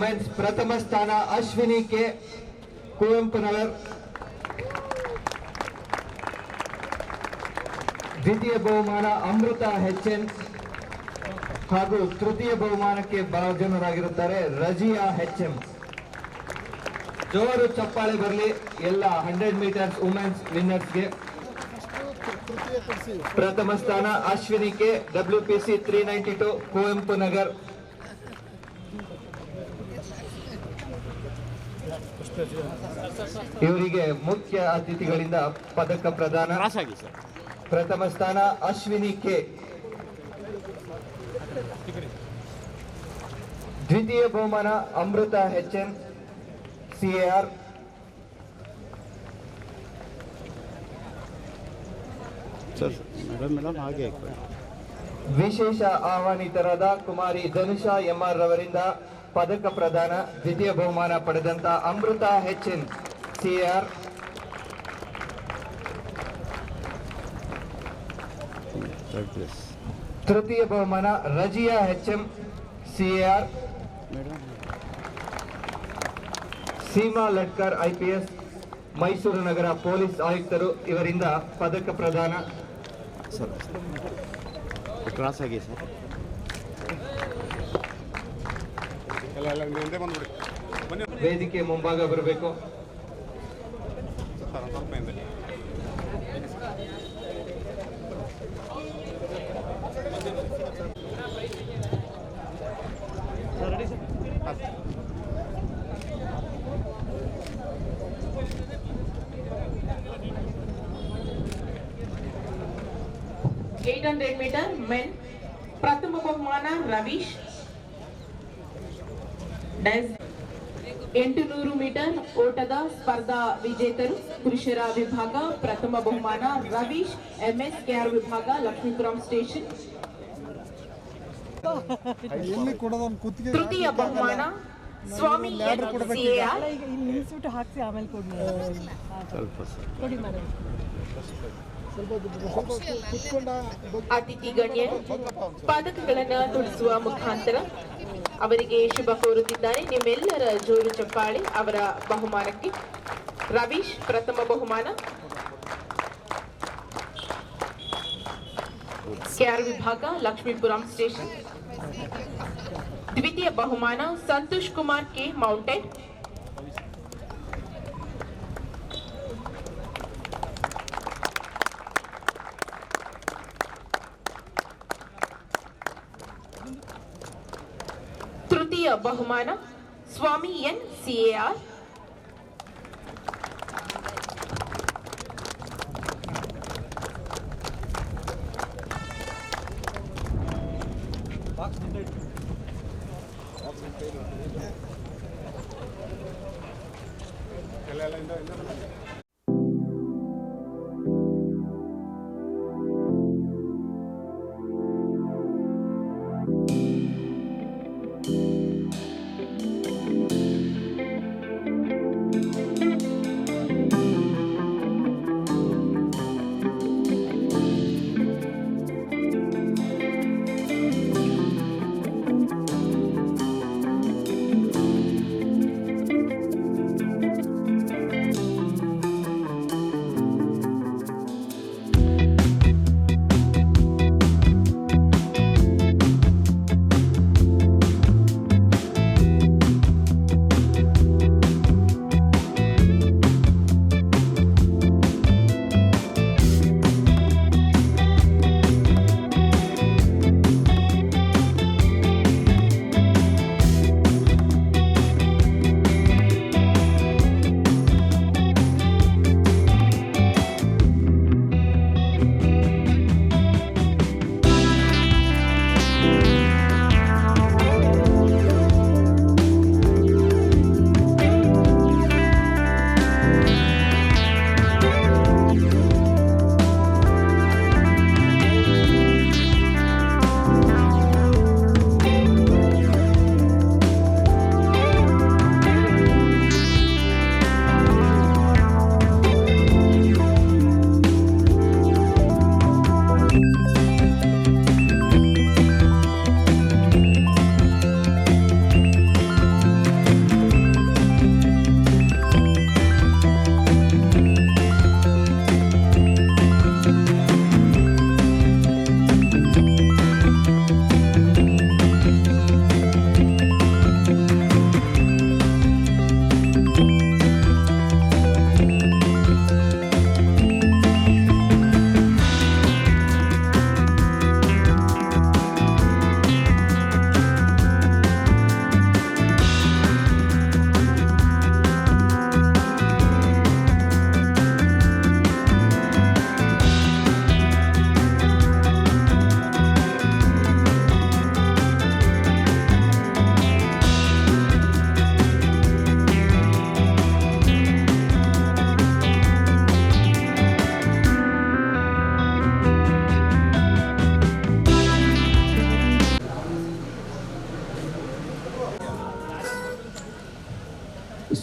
Women's ಪ್ರಥಮ ಸ್ಥಾನ ಅಶ್ವಿನಿ ಕೆ, ಕುವೆಂಪು ನಗರ್. ದ್ವಿತೀಯ ಬಹುಮಾನ ಅಮೃತ HN ಹಾಗೂ ತೃತೀಯ ಬಹುಮಾನಕ್ಕೆ ಭಾಜನರಾಗಿರುತ್ತಾರೆ ರಜಿಯಾ HM. ಜೋರು ಚಪ್ಪಾಳೆ ಬರಲಿ ಎಲ್ಲ 100 ಮೀಟರ್ಸ್ ವುಮೆನ್ಸ್ ವಿನ್ನರ್ಸ್ಗೆ. ಪ್ರಥಮ ಸ್ಥಾನ ಅಶ್ವಿನಿ ಕೆ, WPC 392, ಕುವೆಂಪು ನಗರ್. ಇವರಿಗೆ ಮುಖ್ಯ ಅತಿಥಿಗಳಿಂದ ಪದಕ ಪ್ರದಾನ. ಪ್ರಥಮ ಸ್ಥಾನ ಅಶ್ವಿನಿ ಕೆ, ದ್ವಿತೀಯ ಬಹುಮಾನ ಅಮೃತ HN CAR. ವಿಶೇಷ ಆಹ್ವಾನಿತರಾದ ಕುಮಾರಿ ಧನುಷಾ MR ರವರಿಂದ ಪದಕ ಪ್ರದಾನ. ದ್ವಿತೀಯ ಬಹುಮಾನ ಪಡೆದಂತ ಅಮೃತ HN CAR. ತೃತೀಯ ಬಹುಮಾನ Razia HM CAR. Seema Latkar IPS, Mysuru ನಗರ ಪೊಲೀಸ್ ಆಯುಕ್ತರು ಇವರಿಂದ ಪದಕ ಪ್ರದಾನ. ವೇದಿಕೆ ಮುಂಭಾಗ ಬರಬೇಕು. ಮೀಟರ್ ಮೆನ್ ಪ್ರಥಮ ಬಹುಮಾನ ರವೀಶ್. 800 ಮೀಟರ್ ಓಟದ ಸ್ಪರ್ಧಾ ವಿಜೇತರು ಪುರುಷರ ವಿಭಾಗ ಪ್ರಥಮ ಬಹುಮಾನ ರವೀಶ್ MS, KR ವಿಭಾಗ ಲಕ್ಷ್ಮೀಪುರಂ ಸ್ಟೇಷನ್. ತೃತೀಯ ಬಹುಮಾನ ಸ್ವಾಮಿ CAR. ಅತಿಥಿ ಗಣ್ಯರು ಪದಕಗಳನ್ನು ತುಳಿಸುವ ಮುಖಾಂತರ ಅವರಿಗೆ ಶುಭ ಕೋರುತ್ತಿದ್ದಾರೆ. ನಿಮ್ಮೆಲ್ಲರ ಜೋರು ಚಪ್ಪಾಳೆ ಅವರ ಬಹುಮಾನಕ್ಕೆ. ರವೀಶ್ ಪ್ರಥಮ ಬಹುಮಾನ, KR ವಿಭಾಗ ಲಕ್ಷ್ಮೀಪುರಂ ಸ್ಟೇಷನ್. ದ್ವಿತೀಯ ಬಹುಮಾನ ಸಂತೋಷ್ ಕುಮಾರ್ K, ಮೌಂಟೇನ್. ತೃತೀಯ ಬಹುಮಾನ ಸ್ವಾಮಿ N, CAR.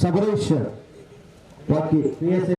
Shabarish walkie PSI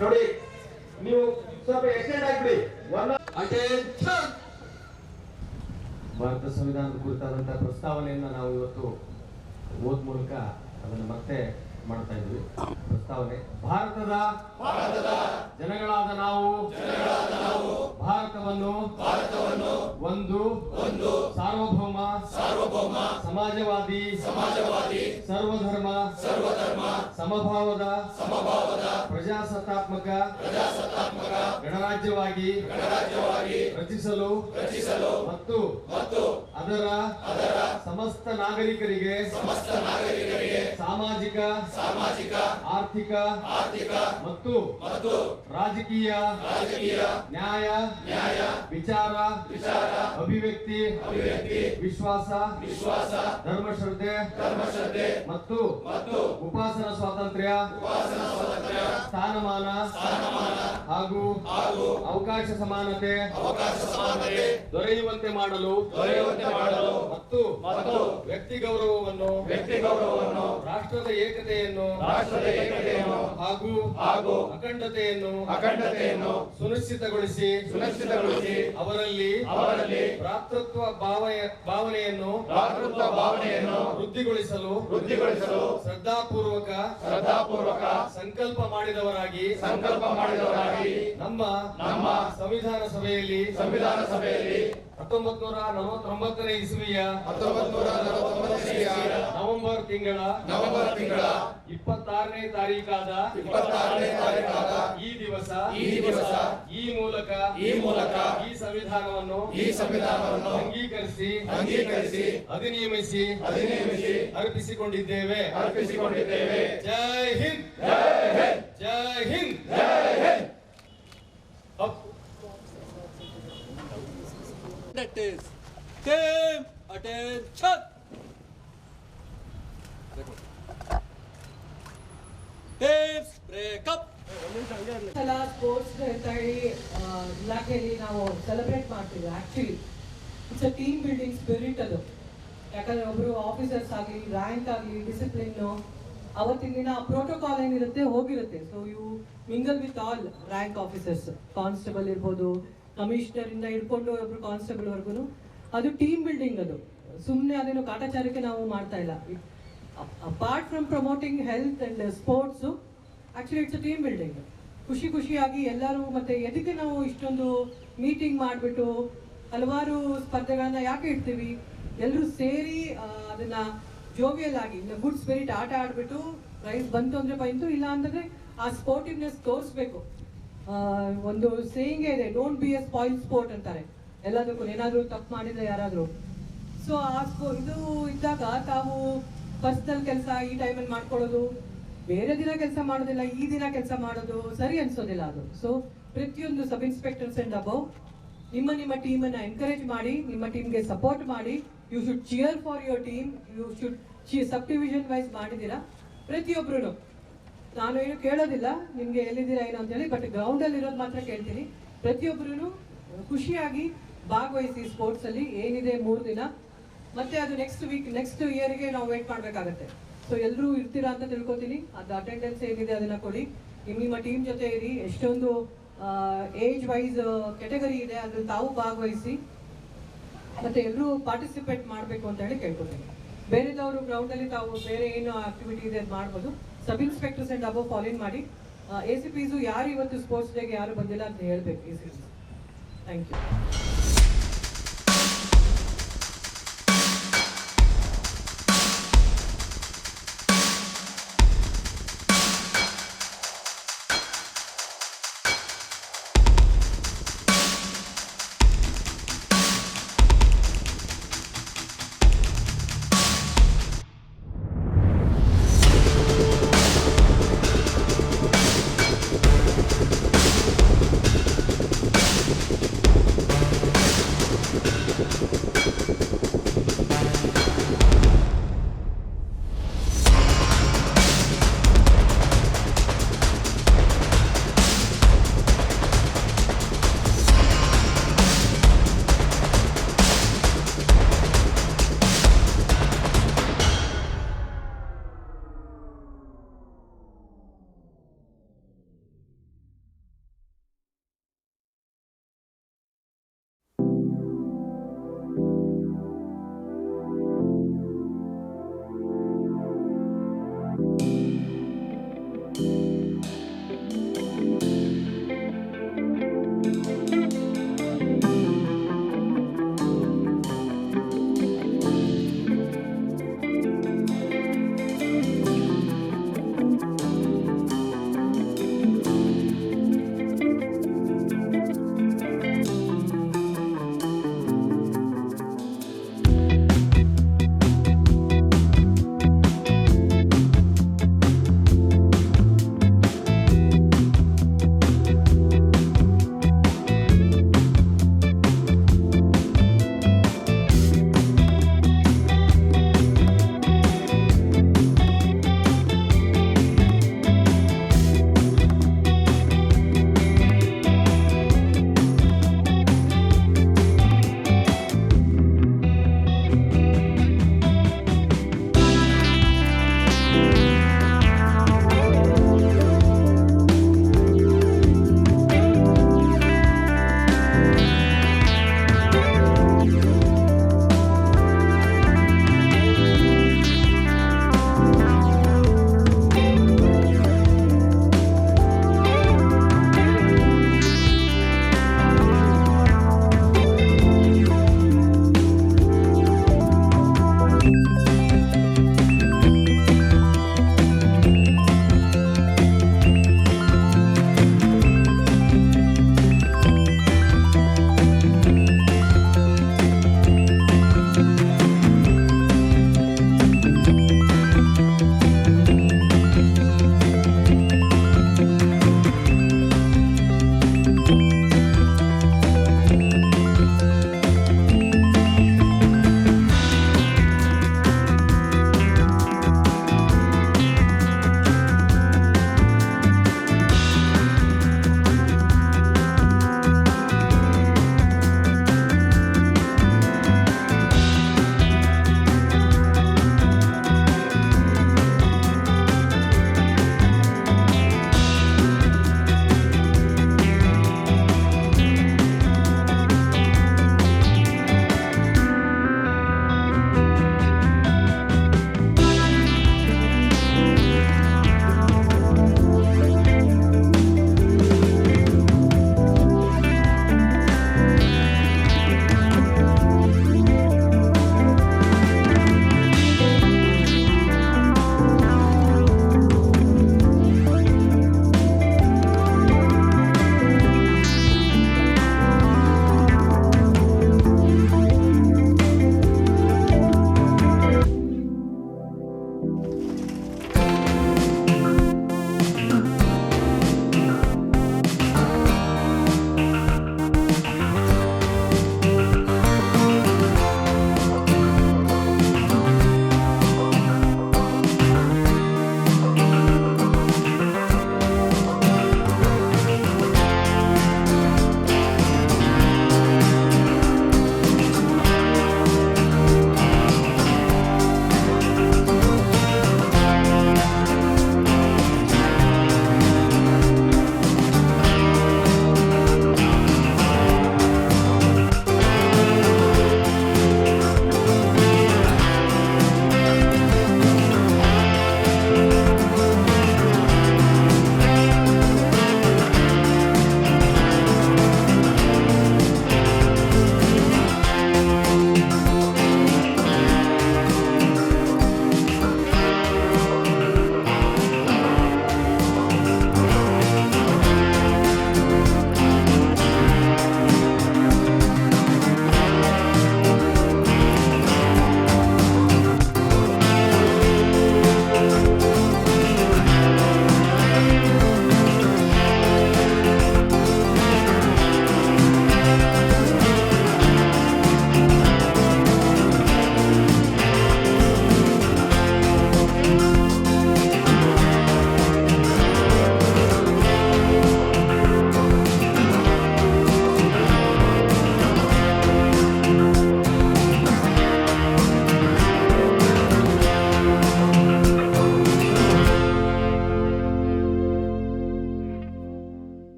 ನೋಡಿ ನೀವು ಸ್ವಲ್ಪ ಎಕ್ಸ್ಟೆಂಡ್ ಆಗ್ಬಿಡಿ. ಭಾರತ ಸಂವಿಧಾನದ ಕುರಿತಾದಂತಹ ಪ್ರಸ್ತಾವನೆಯನ್ನ ನಾವು ಇವತ್ತು ಓದ್ ಮೂಲಕ ಅದನ್ನು ಮತ್ತೆ ಮಾಡ್ತಾ ಇದ್ವಿ. ಪ್ರಸ್ತಾವನೆ: ಭಾರತದ ಜನಗಳಾದ ನಾವು ಭಾರತವನ್ನು ಒಂದು ಸಾರ್ವಭೌಮ ಸಮಾಜವಾದಿ ಸರ್ವಧರ್ಮ ಸಮಭಾವದ ಪ್ರಜಾಸತ್ತಾತ್ಮಕ ಗಣರಾಜ್ಯವಾಗಿ ರಚಿಸಲು ಮತ್ತು ಅದರ ಸಮಸ್ತ ನಾಗರಿಕರಿಗೆ ಸಾಮಾಜಿಕ ಆರ್ಥಿಕ ಮತ್ತು ರಾಜಕೀಯ ನ್ಯಾಯ ವಿಚಾರ ಅಭಿವ್ಯಕ್ತಿ ವಿಶ್ವಾಸ ಧರ್ಮಶ್ರದ್ಧೆ ಮತ್ತು ಉಪಾಸನಾ ಸ್ವಾತಂತ್ರ್ಯ ಸ್ಥಾನಮಾನ ಹಾಗೂ ಅವಕಾಶ ಸಮಾನತೆ ದೊರೆಯುವಂತೆ ಮಾಡಲು ಮತ್ತು ವ್ಯಕ್ತಿ ಗೌರವವನ್ನು ರಾಷ್ಟ್ರದ ಏಕತೆಯನ್ನು ಹಾಗೂ ಅಖಂಡತೆಯನ್ನು ಸುನಿಶ್ಚಿತಗೊಳಿಸಿ ಅವರಲ್ಲಿ ಭ್ರಾತೃತ್ವ ಭಾವನೆಯನ್ನು ವೃದ್ಧಿಗೊಳಿಸಲು ಶ್ರದ್ಧಾಪೂರ್ವಕ ಸಂಕಲ್ಪ ಮಾಡಿದವರಾಗಿ ನಮ್ಮ ಸಂವಿಧಾನ ಸಭೆಯಲ್ಲಿ 1949ನೇ ಇಸವಿಯ ನವೆಂಬರ್ ತಿಂಗಳ 26ನೇ ತಾರೀಕಾದ ಈ ದಿವಸ ಈ ಮೂಲಕ ಈ ಸಂವಿಧಾನವನ್ನು ಅಂಗೀಕರಿಸಿ ಅಧಿನಿಯಮಿಸಿ ಅರ್ಪಿಸಿಕೊಂಡಿದ್ದೇವೆ. ಜೈ ಹಿಂದ್, ಜೈ Hind. That is team attention. Teams break up. ಸಲ ಸ್ಪೋರ್ಟ್ಸ್ ಅಂತ ಹೇಳಿ ಇಲಾಖೆಯಲ್ಲಿ ನಾವು ಸೆಲೆಬ್ರೇಟ್ ಮಾಡ್ತೀವಿ. Actually it's a team building spirit ಅದು. ಯಾಕಂದ್ರೆ ಒಬ್ರು ಆಫೀಸರ್ಸ್ ಆಗಲಿ, ರ್ಯಾಂಕ್ ಆಗಲಿ, ಡಿಸಿಪ್ಲಿನ್ ಅವತ್ತಿನ ದಿನ ಪ್ರೋಟೋಕಾಲ್ ಏನಿರುತ್ತೆ ಹೋಗಿರುತ್ತೆ. So you mingle with all rank officers, constable ಇರ್ಬೋದು, ಕಮಿಷನರ್ ಇಂದ ಹಿಡ್ಕೊಂಡು ಒಬ್ರು ಕಾನ್ಸ್ಟೇಬಲ್ ವರ್ಗು. ಅದು ಟೀಮ್ ಬಿಲ್ಡಿಂಗ್. ಅದು ಸುಮ್ಮನೆ ಅದೇನು ಕಾಟಾಚಾರಕ್ಕೆ ನಾವು ಮಾಡ್ತಾ ಇಲ್ಲ. Apart from promoting health and sports, actually it's a team building. ಖುಷಿಯಾಗಿ ಎಲ್ಲರೂ, ಮತ್ತೆ ಎದಕ್ಕೆ ನಾವು ಇಷ್ಟೊಂದು ಮೀಟಿಂಗ್ ಮಾಡಿಬಿಟ್ಟು ಹಲವಾರು ಸ್ಪರ್ಧೆಗಳನ್ನ ಯಾಕೆ ಇಡ್ತೀವಿ? ಎಲ್ಲರೂ ಸೇರಿ ಅದನ್ನ ಜೋವಿಯಲ್ ಆಗಿ ಗುಡ್ ಸ್ಪಿರಿಟ್ ಆಟ ಆಡ್ಬಿಟ್ಟು ಪ್ರೈಸ್ ಬಂತು ಅಂದ್ರೆ ಬಂತು, ಇಲ್ಲ ಅಂತಂದ್ರೆ ಆ ಸ್ಪೋರ್ಟಿವ್ನೆಸ್ ತೋರಿಸ್ಬೇಕು. ಒಂದು ಸೇಯಿಂಗ್ ಇದೆ, don't be A spoil sport ಅಂತಾರೆ ಎಲ್ಲದಕ್ಕೂ. ಏನಾದರೂ ತಪ್ಪು ಮಾಡಿದ್ರೆ ಯಾರಾದರೂ, ಸೊ ಇದು ಇದ್ದಾಗ ತಾವು ಪರ್ಸನಲ್ ಕೆಲಸ ಈ ಟೈಮಲ್ಲಿ ಮಾಡ್ಕೊಳ್ಳೋದು, ಬೇರೆ ದಿನ ಕೆಲಸ ಮಾಡೋದಿಲ್ಲ, ಈ ದಿನ ಕೆಲಸ ಮಾಡೋದು ಸರಿ ಅನ್ಸೋದಿಲ್ಲ ಅದು. ಸೊ ಪ್ರತಿಯೊಂದು ಸಬ್ ಇನ್ಸ್ಪೆಕ್ಟರ್ಸ್ ಅಂಡ್ ಅಬೌವ್ ನಿಮ್ಮ ಟೀಮನ್ನು ಎನ್ಕರೇಜ್ ಮಾಡಿ, ನಿಮ್ಮ ಟೀಮ್ಗೆ ಸಪೋರ್ಟ್ ಮಾಡಿ. You should cheer for your team. You should sub division wise ಮಾಡಿದ್ದೀರಾ ಪ್ರತಿಯೊಬ್ಬರು. ನಾನು ಏನು ಕೇಳೋದಿಲ್ಲ ನಿಮಗೆ ಎಲ್ಲಿದ್ದೀರಾ ಏನು ಅಂತೇಳಿ, ಬಟ್ ಗ್ರೌಂಡಲ್ಲಿ ಇರೋದು ಮಾತ್ರ ಕೇಳ್ತೀನಿ. ಪ್ರತಿಯೊಬ್ಬರೂ ಖುಷಿಯಾಗಿ ಭಾಗವಹಿಸಿ ಸ್ಪೋರ್ಟ್ಸಲ್ಲಿ. ಏನಿದೆ 3 ದಿನ, ಮತ್ತೆ ಅದು ನೆಕ್ಸ್ಟ್ ಇಯರ್ಗೆ ನಾವು ವೇಟ್ ಮಾಡಬೇಕಾಗತ್ತೆ. ಸೊ ಎಲ್ಲರೂ ಇರ್ತೀರಾ ಅಂತ ತಿಳ್ಕೊತೀನಿ. ಅದು ಅಟೆಂಡೆನ್ಸ್ ಏನಿದೆ ಅದನ್ನು ಕೊಡಿ. ನಿಮ್ಮ ಟೀಮ್ ಜೊತೆ ಇರಿ. ಎಷ್ಟೊಂದು ಏಜ್ ವೈಸ್ ಕೆಟಗರಿ ಇದೆ, ಅದ್ರಲ್ಲಿ ತಾವು ಭಾಗವಹಿಸಿ, ಮತ್ತೆ ಎಲ್ಲರೂ ಪಾರ್ಟಿಸಿಪೇಟ್ ಮಾಡಬೇಕು ಅಂತ ಹೇಳಿ ಕೇಳ್ಕೊತೀನಿ. ಬೇರೆದವರು ಗ್ರೌಂಡಲ್ಲಿ ತಾವು ಬೇರೆ ಏನು ಆಕ್ಟಿವಿಟಿ ಇದೆ ಅದು ಮಾಡ್ಬೋದು. ಸಬ್ ಇನ್ಸ್ಪೆಕ್ಟರ್ಸ್ ಆ್ಯಂಡ್ ಅಬವ್ ಫಾಲೋನ್ ಮಾಡಿ. ACPs ಯಾರು ಇವತ್ತು ಸ್ಪೋರ್ಟ್ಸ್ ಡೇಗೆ ಯಾರು ಬಂದಿಲ್ಲ ಅಂತ ಹೇಳ್ಬೇಕು ACPs. Thank you.